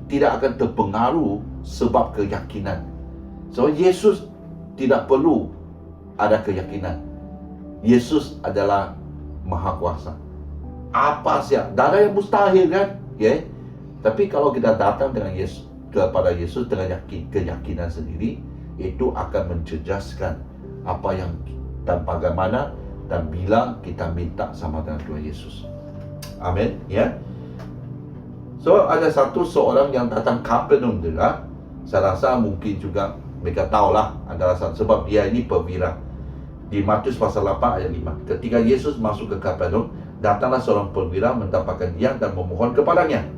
tidak akan terpengaruh sebab keyakinan. So Yesus tidak perlu ada keyakinan. Yesus adalah Maha Kuasa. Apa saja, tidak ada yang mustahil kan? Tapi kalau kita datang dengan Yesus, kepada Yesus dengan keyakinan sendiri, itu akan mencerdaskan apa yang dan bagaimana dan bila kita minta sama dengan Tuhan Yesus. Amin. Ya. So ada seorang yang datang Kapernaum juga. Saya rasa mungkin juga mereka tahulah adalah sebab dia ini perwira. Di Matius pasal 8 ayat 5. Ketika Yesus masuk ke Kapernaum, datanglah seorang perwira mendapatkan dia dan memohon kepadanya.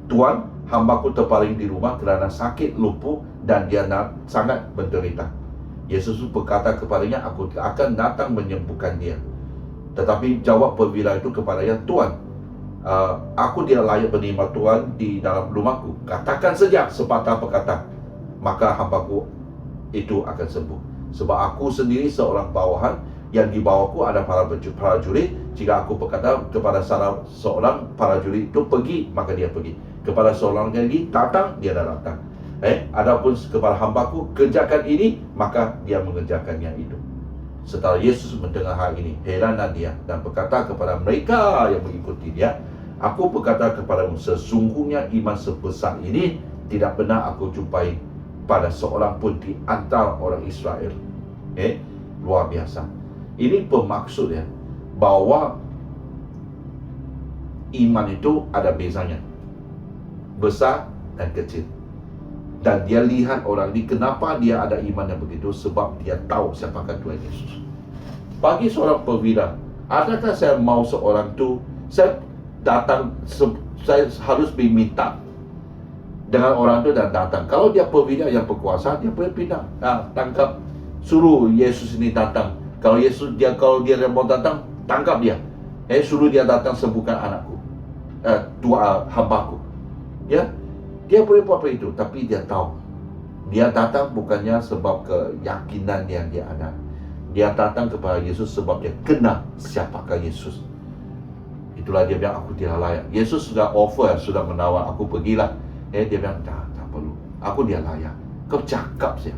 Tuan, hambaku terbaring di rumah kerana sakit lumpuh dan dia sangat menderita. Yesus berkata kepadanya, aku akan datang menyembuhkan dia. Tetapi jawab perwira itu kepadanya, Tuan, aku tidak layak menerima Tuhan di dalam rumahku. Katakan saja sepatah perkataan, maka hambaku itu akan sembuh. Sebab aku sendiri seorang bawahan, yang di bawahku ada para prajurit. Jika aku berkata kepada seorang prajurit itu pergi, maka dia pergi. Kepada seorang lagi datang, dia dah datang. Adapun kepada hambaku, kerjakan ini, maka dia mengerjakannya itu. Setelah Yesus mendengar hal ini, heranlah dia dan berkata kepada mereka yang mengikuti dia, aku berkata kepadamu, sesungguhnya iman sebesar ini tidak pernah aku jumpai pada seorang pun di antara orang Israel. Luar biasa. Ini bermaksud ya, bahwa iman itu ada bezanya, besar dan kecil. Dan dia lihat orang ini, kenapa dia ada iman yang begitu? Sebab dia tahu siapakah Tuhan Yesus. Bagi seorang perwira, Adakah saya mau seorang tu, saya datang, saya harus diminta dengan orang tu dan datang. Kalau dia perwira yang berkuasa, dia boleh pindah. Tangkap, suruh Yesus ini datang. Kalau dia mau datang, tangkap dia. Suruh dia datang sembuhkan anakku, hambaku. Ya, dia boleh buat begitu, tapi dia tahu. Dia datang bukannya sebab keyakinan yang dia ada. Dia datang kepada Yesus sebab dia kenal siapakah Yesus. Itulah dia bilang, aku tidak layak. Yesus sudah offer, sudah menawar, aku pergilah. Dia bilang, tak perlu. Aku dia layak. Kau cakap saya.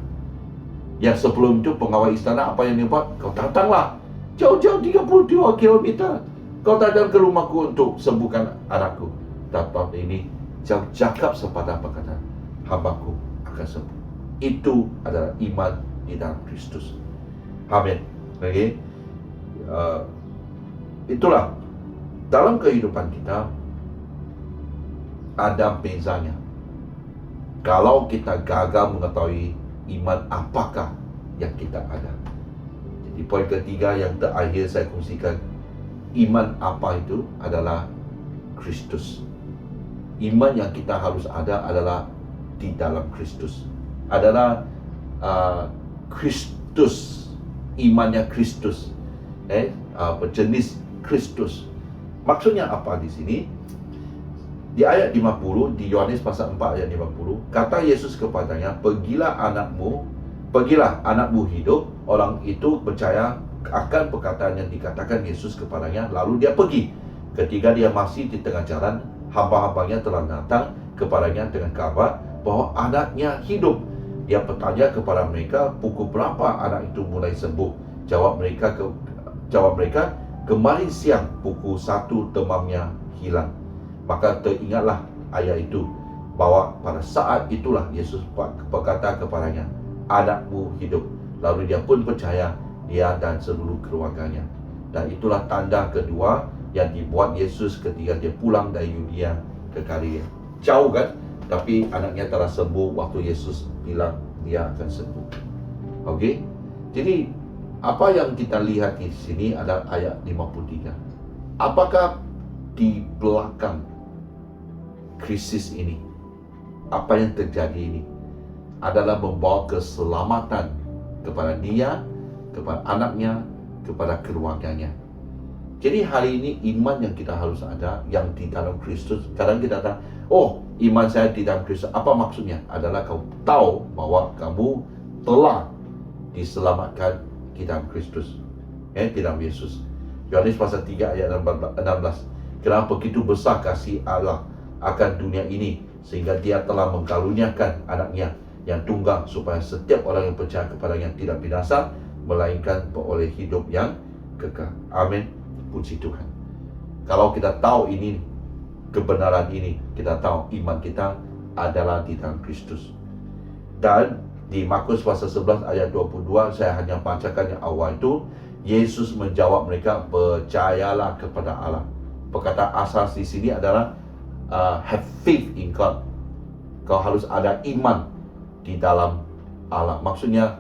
Yang sebelum itu pengawal istana apa yang dia buat? Kau datanglah. Jauh-jauh 32 km. Kau datang ke rumahku untuk sembuhkan anakku. Tapi ini jauh cakap sepadan perkataan, hambaku akan sembuh. Itu adalah iman di dalam Kristus. Amin. Okay? Itulah dalam kehidupan kita ada bezanya. Kalau kita gagal mengetahui iman apakah yang kita ada. Jadi poin ketiga yang terakhir saya kongsikan, iman apa itu adalah Kristus. Iman yang kita harus ada adalah di dalam Kristus. Adalah Kristus. Imannya Kristus. Berjenis Kristus. Maksudnya apa di sini? Di ayat 50, di Yohanes pasal 4 ayat 50, kata Yesus kepadanya, pergilah anakmu hidup. Orang itu percaya akan perkataan yang dikatakan Yesus kepadanya, lalu dia pergi. Ketika dia masih di tengah jalan, hamba-hambanya telah datang kepadanya dengan kabar bahwa anaknya hidup. Dia bertanya kepada mereka, pukul berapa anak itu mulai sembuh? Jawab mereka, kemarin siang pukul 1 demamnya hilang. Maka teringatlah ayat itu, bahwa pada saat itulah Yesus berkata kepadanya, anakmu hidup. Lalu dia pun percaya, dia dan seluruh keluarganya. Dan itulah tanda kedua yang dibuat Yesus ketika dia pulang dari Yudea ke Galilea. Jauh kan? Tapi anaknya telah sembuh waktu Yesus bilang dia akan sembuh. Okey? Jadi apa yang kita lihat di sini adalah ayat 53. Apakah di belakang krisis ini, apa yang terjadi ini adalah membawa keselamatan kepada dia, kepada anaknya, kepada keluarganya. Jadi hari ini iman yang kita harus ada, yang di dalam Kristus. Kadang kita kata, oh, iman saya di dalam Kristus. Apa maksudnya? Adalah kau tahu bahwa kamu telah diselamatkan di dalam Kristus, di dalam Yesus. Yohanes pasal 3 ayat 16. Kerana begitu besar kasih Allah akan dunia ini, sehingga dia telah mengkaruniakan anaknya yang tunggal, supaya setiap orang yang percaya kepadanya tidak binasa, melainkan beroleh hidup yang kekal. Amin. Puji Tuhan. Kalau kita tahu ini, kebenaran ini, kita tahu iman kita adalah di dalam Kristus. Dan di Markus pasal 11 ayat 22, saya hanya bacakan yang awal itu, Yesus menjawab mereka, percayalah kepada Allah. Perkataan asas di sini adalah have faith in God. Kau harus ada iman di dalam Allah. Maksudnya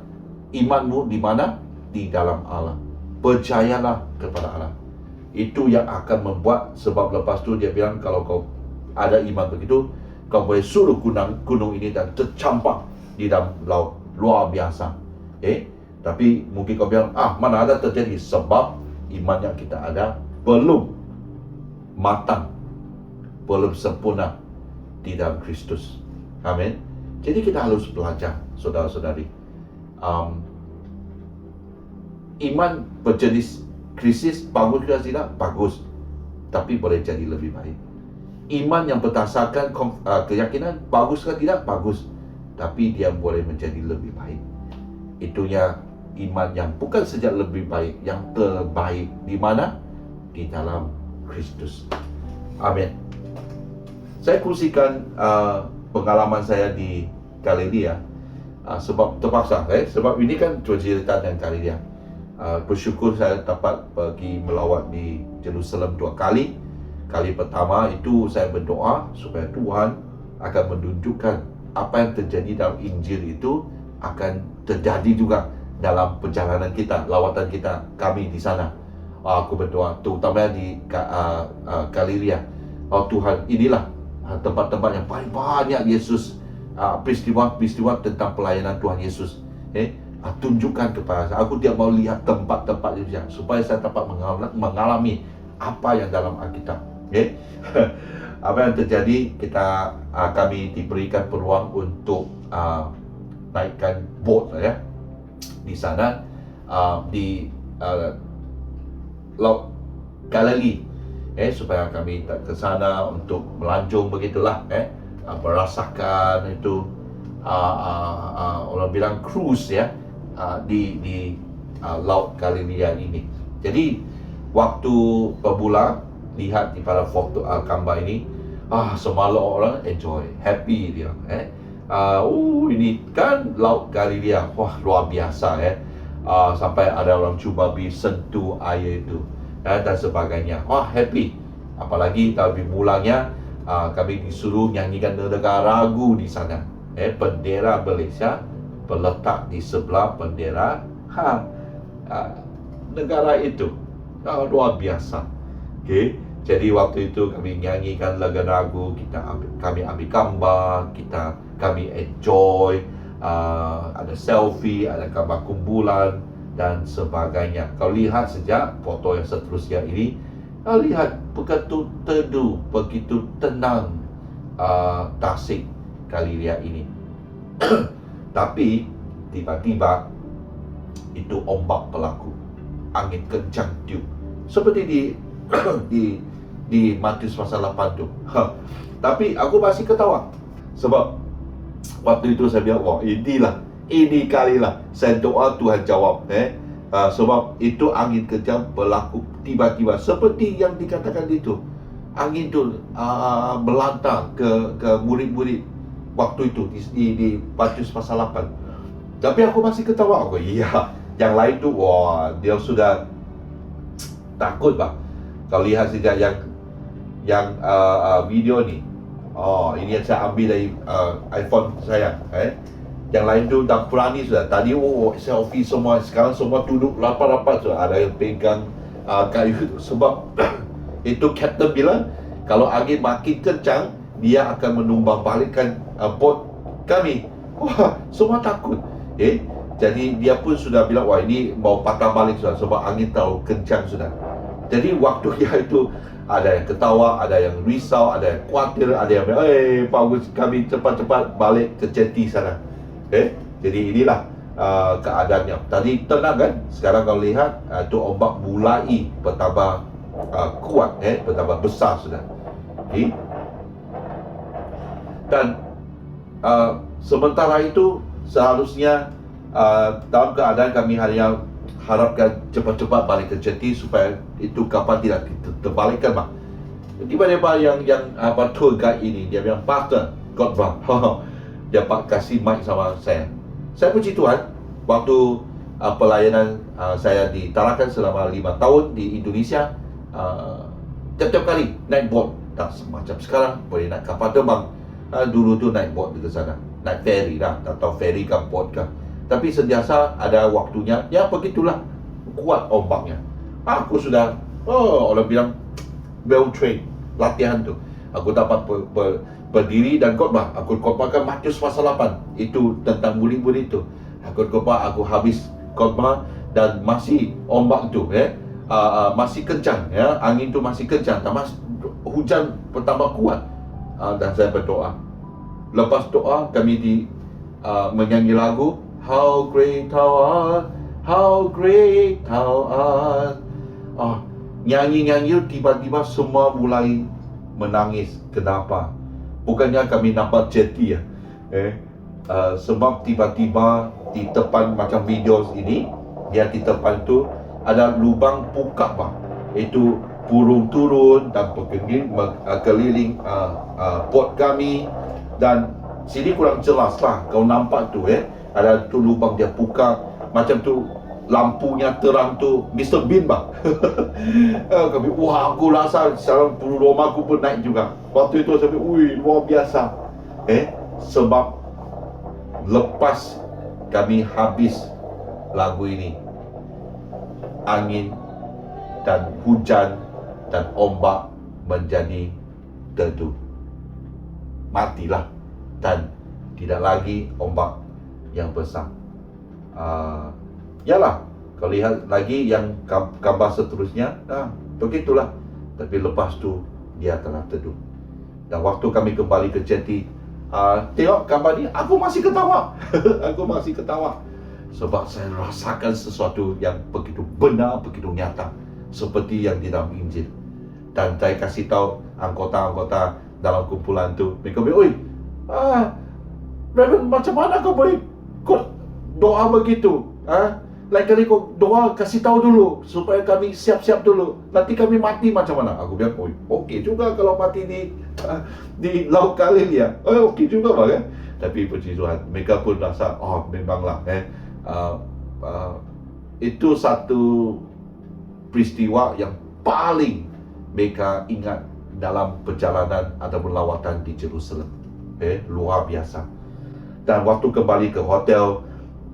imanmu di mana? Di dalam Allah. Percayalah kepada Allah. Itu yang akan membuat, sebab lepas tu dia bilang, kalau kau ada iman begitu, kau boleh suruh gunung ini dan tercampak di dalam laut. Luar biasa. Tapi mungkin kau bilang, mana ada terjadi, sebab iman yang kita ada belum matang, belum sempurna di dalam Kristus. Amin. Jadi kita harus belajar, saudara-saudari. Iman berjenis krisis, bagus ke tidak? Bagus. Tapi boleh jadi lebih baik. Iman yang berdasarkan keyakinan, bagus ke tidak? Bagus. Tapi dia boleh menjadi lebih baik. Itunya iman yang bukan saja lebih baik, yang terbaik. Di mana? Di dalam Kristus. Amin. Saya kongsikan pengalaman saya di Galilea, sebab terpaksa, sebab ini kan cerita dan Galilea. Bersyukur saya dapat pergi melawat di Jerusalem 2 kali. Kali pertama itu saya berdoa supaya Tuhan akan menunjukkan apa yang terjadi dalam Injil itu akan terjadi juga dalam perjalanan kita, lawatan kita, kami di sana. Aku berdoa terutama di Galilea. Tuhan, inilah tempat-tempat yang paling banyak Yesus peristiwa-peristiwa tentang pelayanan Tuhan Yesus. Tunjukkan kepada saya. Aku tidak mau lihat tempat-tempat itu supaya saya dapat mengalami apa yang dalam Alkitab. Apa yang terjadi, kami diberikan peluang untuk naikkan boat di sana, di Laut Galilea, supaya kami ke sana untuk melanjung begitulah, merasakan itu orang bilang cruise di Laut Galilea ini. Jadi waktu pemula lihat di pada foto gambar ini, semua orang enjoy, happy dia. Ini kan Laut Galilea, wah luar biasa sampai ada orang cuba sentuh air itu dan sebagainya. Wah happy. Apalagi lebih mulanya kami disuruh nyanyikan negara ragu di sana. Bendera Malaysia berletak di sebelah bendera negara itu. Luar biasa. Jadi waktu itu kami nyanyikan lagu, kami ambil gambar, kami enjoy, ada selfie, ada gambar kumpulan dan sebagainya. Kalau lihat sejak foto yang seterusnya ini, lihat begitu teduh, begitu tenang Tasik Galilea ini. Tapi tiba-tiba itu ombak berlaku, angin kencang tiup, seperti di Matius pasal 8 tu. Tapi aku masih ketawa sebab waktu itu saya bilang, wah ini kalilah saya doa Tuhan jawab. Sebab itu angin kencang berlaku tiba-tiba seperti yang dikatakan itu. Angin itu melantang ke murid-murid waktu itu di Matius pasal 8. Tapi aku masih ketawa. Yang lain tu, wah dia sudah takut bang. Kalau lihat sejak yang video ni, ini yang saya ambil dari iPhone saya. Yang lain tu dah berani sudah. Tadi selfie semua, sekarang semua duduk rapat-rapat sudah. Ada yang pegang kayu tu. Sebab itu Captain bilang kalau angin makin kencang, dia akan menumbang balikkan boat kami. Wah, semua takut. Jadi dia pun sudah bilang, wah ini mau patah balik sudah sebab angin terlalu kencang sudah. Jadi waktu itu ada yang ketawa, ada yang risau, ada yang khawatir, ada yang bagus kami cepat-cepat balik ke jeti sana. Jadi inilah keadaannya. Tadi tenang kan? Sekarang kalau lihat itu ombak mulai bertambah kuat, bertambah besar sudah. Dan sementara itu seharusnya dalam keadaan kami hanya harapkan cepat-cepat balik ke jeti supaya itu kapal tidak terbalikkan bang. Tiba-tiba yang tour guide ini dia bilang, Pastor Godbang, dia kasih mic sama saya. Saya puji Tuhan, waktu pelayanan saya di Tarakan selama 5 tahun di Indonesia, tiap-tiap kali naik boat, tak semacam sekarang boleh naik kapal terbang. Dulu tu naik boat ke sana, naik ferry lah, tak tahu ferry ke boat ke. Tapi sentiasa ada waktunya, ya begitulah kuat ombaknya. Aku sudah, orang bilang well trained, latihan tu. Aku dapat berdiri dan khotbah. Aku khotbahkan Matius pasal 8. Itu tentang murid-murid itu. Aku khotbah, aku habis khotbah dan masih ombak tu, masih kencang, angin tu masih kencang, hujan bertambah kuat. Dan saya berdoa. Lepas doa kami menyanyi lagu How great thou art, how great thou art. Nyanyi-nyanyi tiba-tiba semua mulai menangis. Kenapa? Bukannya kami nampak jeti sebab tiba-tiba di depan macam video ini, dia di depan tu ada lubang buka bang. Itu burung turun dan keliling boat kami. Dan sini kurang jelas lah kau nampak tu ada tu lubang dia buka macam tu, lampunya terang tu Mr. Bean bang. Kami, wah aku rasa sekarang bulu roma aku pun naik juga. Waktu itu saya pikir, luar biasa. Sebab lepas kami habis lagu ini, angin dan hujan dan ombak menjadi teduh. Matilah dan tidak lagi ombak yang besar. Yalah, kalau lihat lagi yang gambar seterusnya, begitulah. Tapi lepas tu dia telah teduh. Dan waktu kami kembali ke jeti, tengok gambar ni, aku masih ketawa. Aku masih ketawa. Sebab saya rasakan sesuatu yang begitu benar, begitu nyata. Seperti yang di dalam Injil. Dan saya kasih tahu anggota-anggota dalam kumpulan tu, mereka bilang, oi, Reverend, macam mana kau boleh doa begitu? Lain kali kau doa, kasih tahu dulu supaya kami siap-siap dulu. Nanti kami mati macam mana? Aku bilang, oi, okey juga kalau mati di Laut Galilea. Okey juga bang, Tapi puji Tuhan, mereka pun rasa, memanglah, itu satu peristiwa yang paling mereka ingat dalam perjalanan ataupun lawatan di Jerusalem. Luar biasa. Dan waktu kembali ke hotel,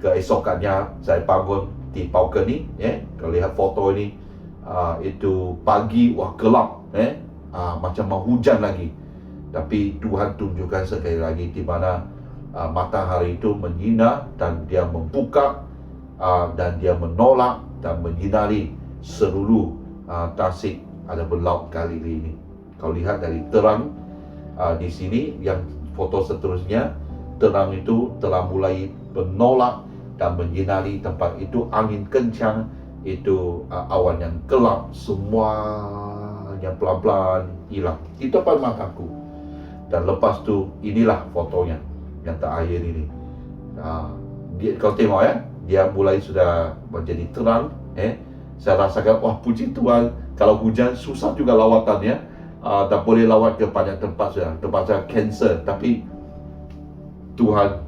keesokannya saya bangun di balkoni. Kalau lihat foto ini, itu pagi, gelap, macam mau hujan lagi. Tapi Tuhan tunjukkan sekali lagi di mana matahari itu menyinar dan dia membuka dan dia menolak dan menyinari seluruh tasik ataupun Laut Galilea ini. Kalau lihat dari terang di sini, yang foto seterusnya, terang itu telah mulai menolak dan menyinari tempat itu. Angin kencang, itu awan yang gelap, semuanya pelan-pelan hilang. Itu depan mataku. Dan lepas tu, inilah fotonya yang terakhir ini. Kau tengok dia mulai sudah menjadi terang. Saya rasakan, puji Tuhan, kalau hujan susah juga lawatannya. Tak boleh lawat ke banyak tempat sudah. Tempat saya cancel, tapi Tuhan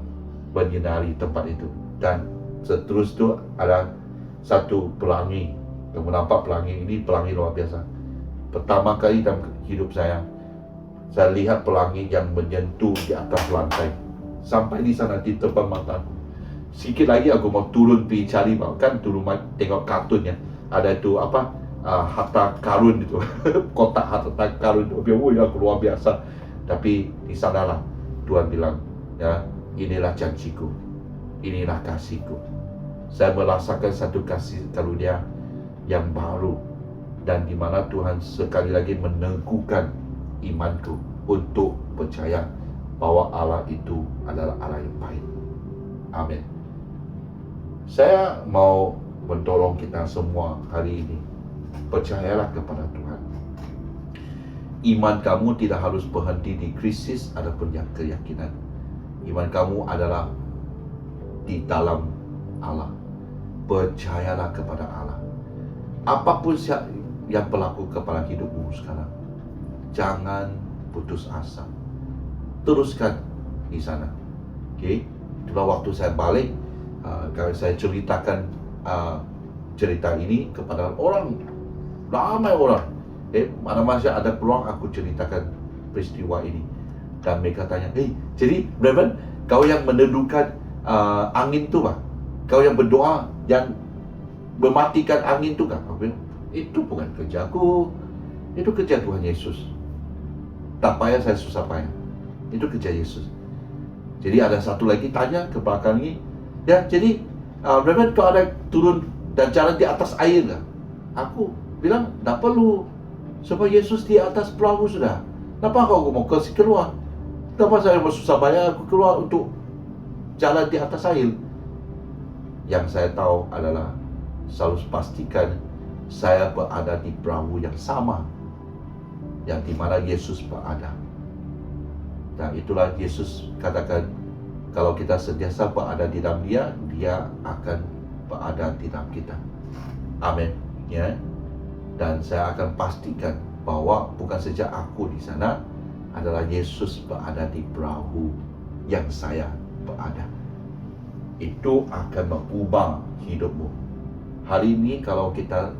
menyinari tempat itu. Dan seterus tu ada satu pelangi. Kamu nampak pelangi ini, pelangi luar biasa. Pertama kali dalam hidup saya lihat pelangi yang menyentuh di atas lantai. Sampai di sana di depan mataku. Sikit lagi aku mau turun pergi cari, kan dulu tengok kartunnya. Ada itu harta karun itu. Kotak harta karun itu. Aku luar biasa. Tapi di sanalah Tuhan bilang, inilah janjiku, inilah kasihku. Saya merasakan satu kasih karunia yang baru, dan di mana Tuhan sekali lagi meneguhkan imanku untuk percaya bahwa Allah itu adalah Allah yang baik. Amin. Saya mau mendorong kita semua hari ini, percayalah kepada Tuhan. Iman kamu tidak harus berhenti di krisis ataupun yang keyakinan. Iman kamu adalah di dalam Allah. Percayalah kepada Allah. Apapun yang berlaku kepada hidupmu sekarang, jangan putus asa. Teruskan di sana. Itulah waktu saya balik, kalau saya ceritakan cerita ini kepada orang, ramai orang. Mana-mana ada peluang aku ceritakan peristiwa ini. Dan mereka tanya, jadi Reverend, kau yang meneduhkan angin tu kah? Kau yang berdoa yang mematikan angin tu kah? Itu bukan kerjaku, itu kerja Tuhan Yesus. Tak payah saya susah payah, itu kerja Yesus. Jadi ada satu lagi tanya ke belakang ini, jadi Reverend, kau ada turun dan jalan di atas air kah? Aku bilang, tak perlu, sebab Yesus di atas perahu sudah. Kenapa kau mau kasih keluar? Kenapa saya bersusah payah aku keluar untuk jalan di atas air? Yang saya tahu adalah selalu pastikan saya berada di perahu yang sama, yang di mana Yesus berada. Dan itulah Yesus katakan, kalau kita sentiasa berada di dalam Dia, Dia akan berada di dalam kita. Amin. Dan saya akan pastikan bahwa bukan saja aku di sana, adalah Yesus berada di perahu yang saya berada. Itu akan mengubah hidupmu. Hari ini kalau kita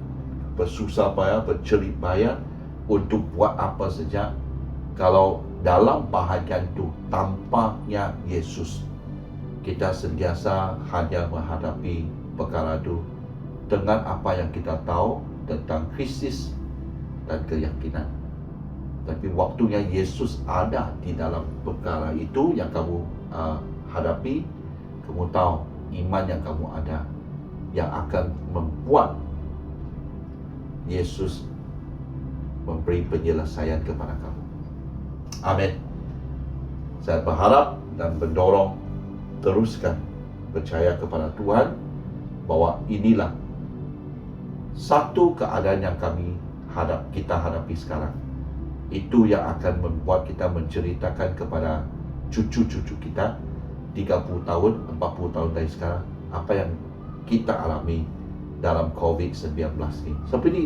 bersusah payah, bercerit payah untuk buat apa saja, kalau dalam bahagian itu tampaknya Yesus, kita sentiasa hanya menghadapi perkara itu dengan apa yang kita tahu tentang Kristus dan keyakinan. Tapi waktunya Yesus ada di dalam perkara itu yang kamu hadapi, kamu tahu iman yang kamu ada yang akan membuat Yesus memberi penyelesaian kepada kamu. Amin. Saya berharap dan mendorong teruskan percaya kepada Tuhan bahwa inilah satu keadaan yang kita hadapi sekarang. Itu yang akan membuat kita menceritakan kepada cucu-cucu kita 30 tahun, 40 tahun dari sekarang apa yang kita alami dalam COVID-19 ini. Seperti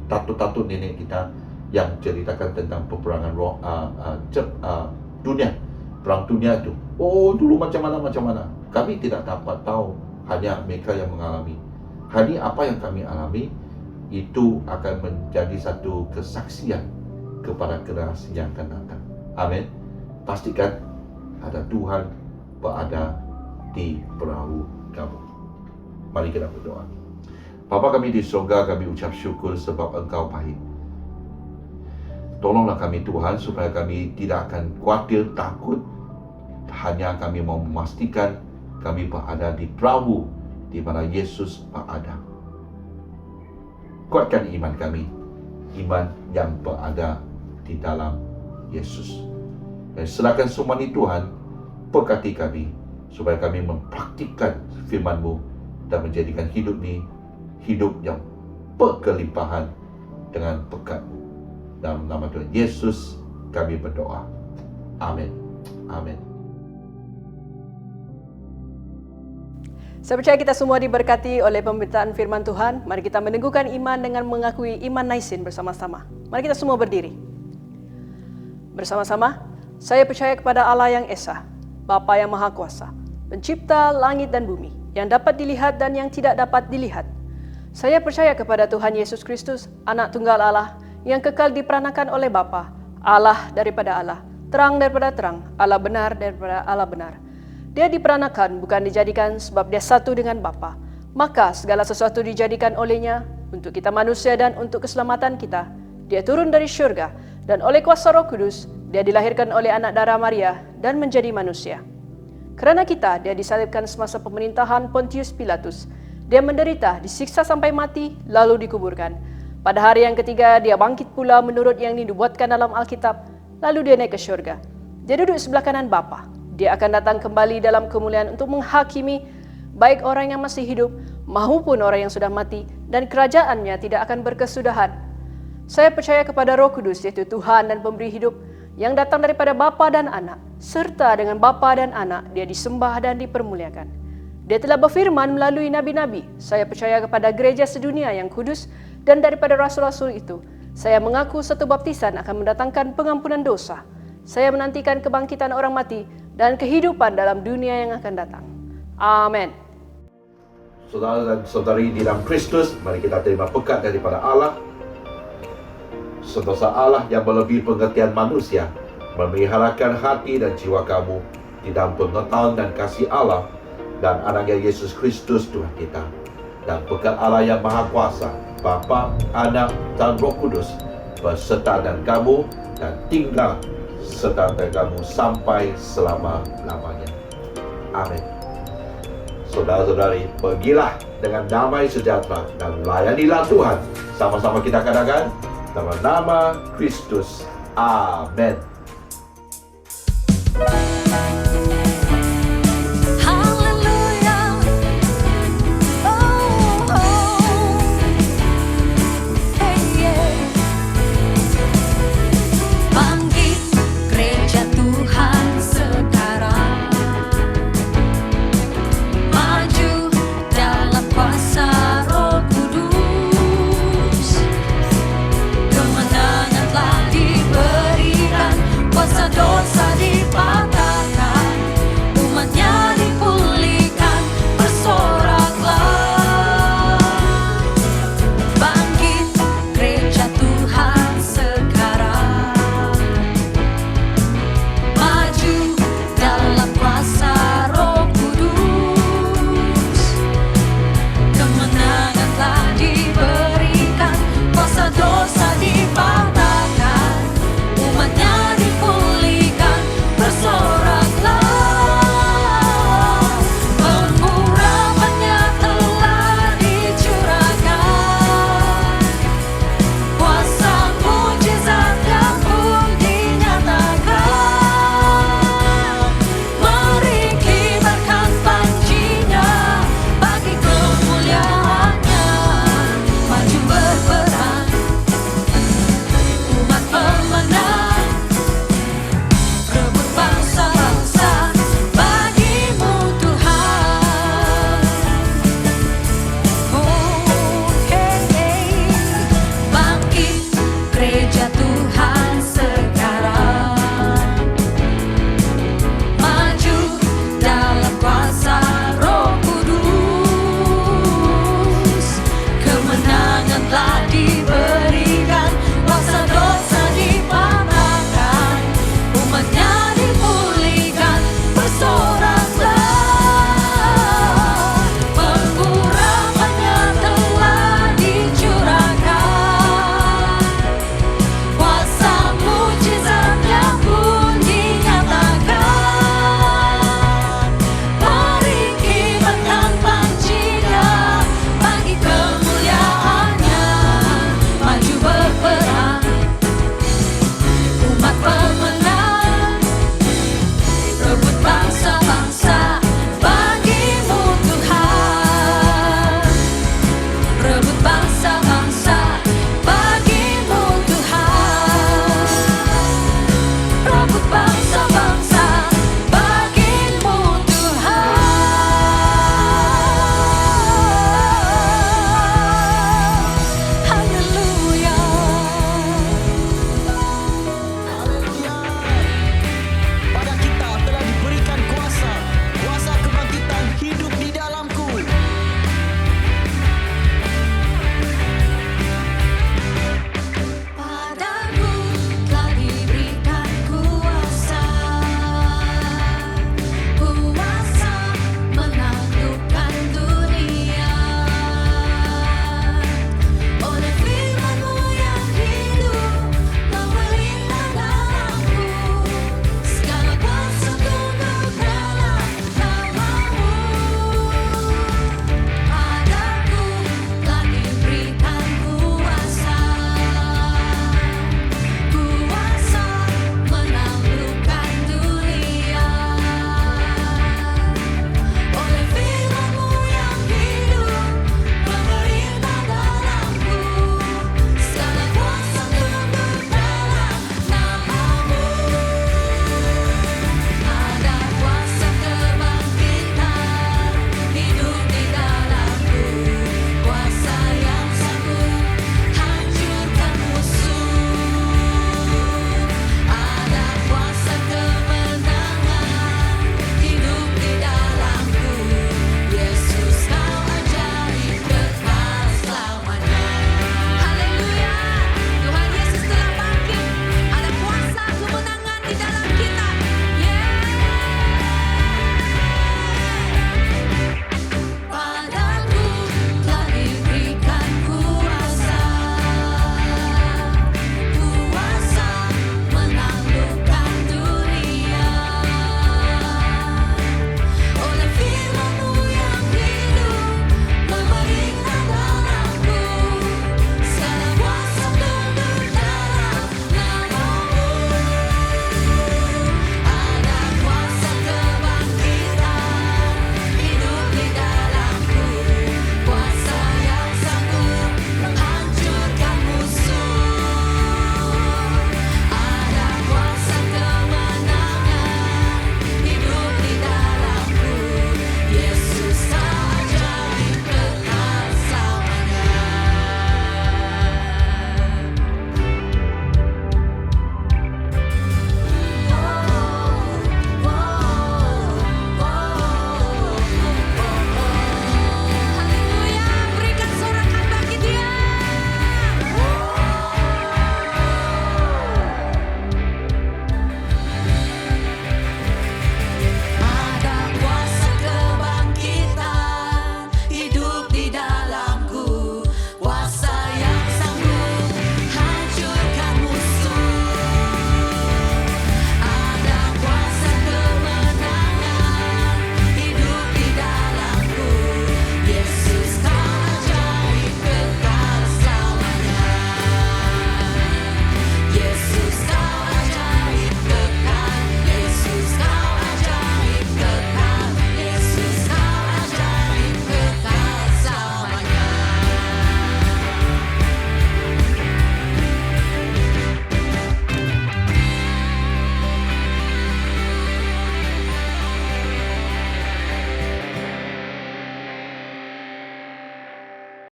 tatuk-tatuk nenek kita yang ceritakan tentang peperangan dunia, perang dunia itu. Oh, dulu macam mana. Kami tidak dapat tahu, hanya mereka yang mengalami. Hari apa yang kami alami itu akan menjadi satu kesaksian kepada generasi yang akan datang. Amin. Pastikan ada Tuhan berada di perahu kamu. Mari kita berdoa. Bapa kami di surga, kami ucap syukur sebab Engkau baik. Tolonglah kami Tuhan supaya kami tidak akan khawatir, takut. Hanya kami mau memastikan kami berada di perahu di mana Yesus berada. Kuatkan iman kami, iman yang berada di dalam Yesus. Dan serahkan semua ini Tuhan, berkati kami supaya kami mempraktikkan firman-Mu dan menjadikan hidup ini hidup yang berkelimpahan dengan berkat-Mu. Dalam nama Tuhan Yesus kami berdoa. Amin. Amin. Saya percaya kita semua diberkati oleh pemberitaan firman Tuhan. Mari kita meneguhkan iman dengan mengakui iman Naisin bersama-sama. Mari kita semua berdiri. Bersama-sama, saya percaya kepada Allah yang Esa, Bapa yang Maha Kuasa, pencipta langit dan bumi, yang dapat dilihat dan yang tidak dapat dilihat. Saya percaya kepada Tuhan Yesus Kristus, Anak Tunggal Allah, yang kekal diperanakan oleh Bapa, Allah daripada Allah, terang daripada terang, Allah benar daripada Allah benar. Dia diperanakan bukan dijadikan sebab dia satu dengan Bapa. Maka segala sesuatu dijadikan olehnya untuk kita manusia dan untuk keselamatan kita. Dia turun dari syurga dan oleh kuasa Roh Kudus dia dilahirkan oleh anak darah Maria dan menjadi manusia. Kerana kita dia disalibkan semasa pemerintahan Pontius Pilatus. Dia menderita, disiksa sampai mati, lalu dikuburkan. Pada hari yang ketiga dia bangkit pula menurut yang dinubuatkan dalam Alkitab, lalu dia naik ke syurga. Dia duduk sebelah kanan Bapa. Dia akan datang kembali dalam kemuliaan untuk menghakimi baik orang yang masih hidup maupun orang yang sudah mati, dan kerajaannya tidak akan berkesudahan. Saya percaya kepada Roh Kudus, yaitu Tuhan dan pemberi hidup, yang datang daripada Bapa dan Anak, serta dengan Bapa dan Anak dia disembah dan dipermuliakan. Dia telah berfirman melalui nabi-nabi. Saya percaya kepada gereja sedunia yang kudus, dan daripada rasul-rasul itu saya mengaku satu baptisan akan mendatangkan pengampunan dosa. Saya menantikan kebangkitan orang mati dan kehidupan dalam dunia yang akan datang. Amin. Saudara dan saudari di dalam Kristus, mari kita terima berkat daripada Allah. Sentosa Allah yang melebihi pengertian manusia memeliharakan hati dan jiwa kamu di dalam pengetahuan dan kasih Allah dan anaknya Yesus Kristus Tuhan kita. Dan berkat Allah yang Maha Kuasa, Bapa, Anak dan Roh Kudus berserta dengan kamu dan tinggal serta dengan kamu sampai selama-lamanya. Amin. Saudara-saudari, pergilah dengan damai sejahtera dan layanilah Tuhan. Sama-sama kita katakan dalam nama Kristus. Amin.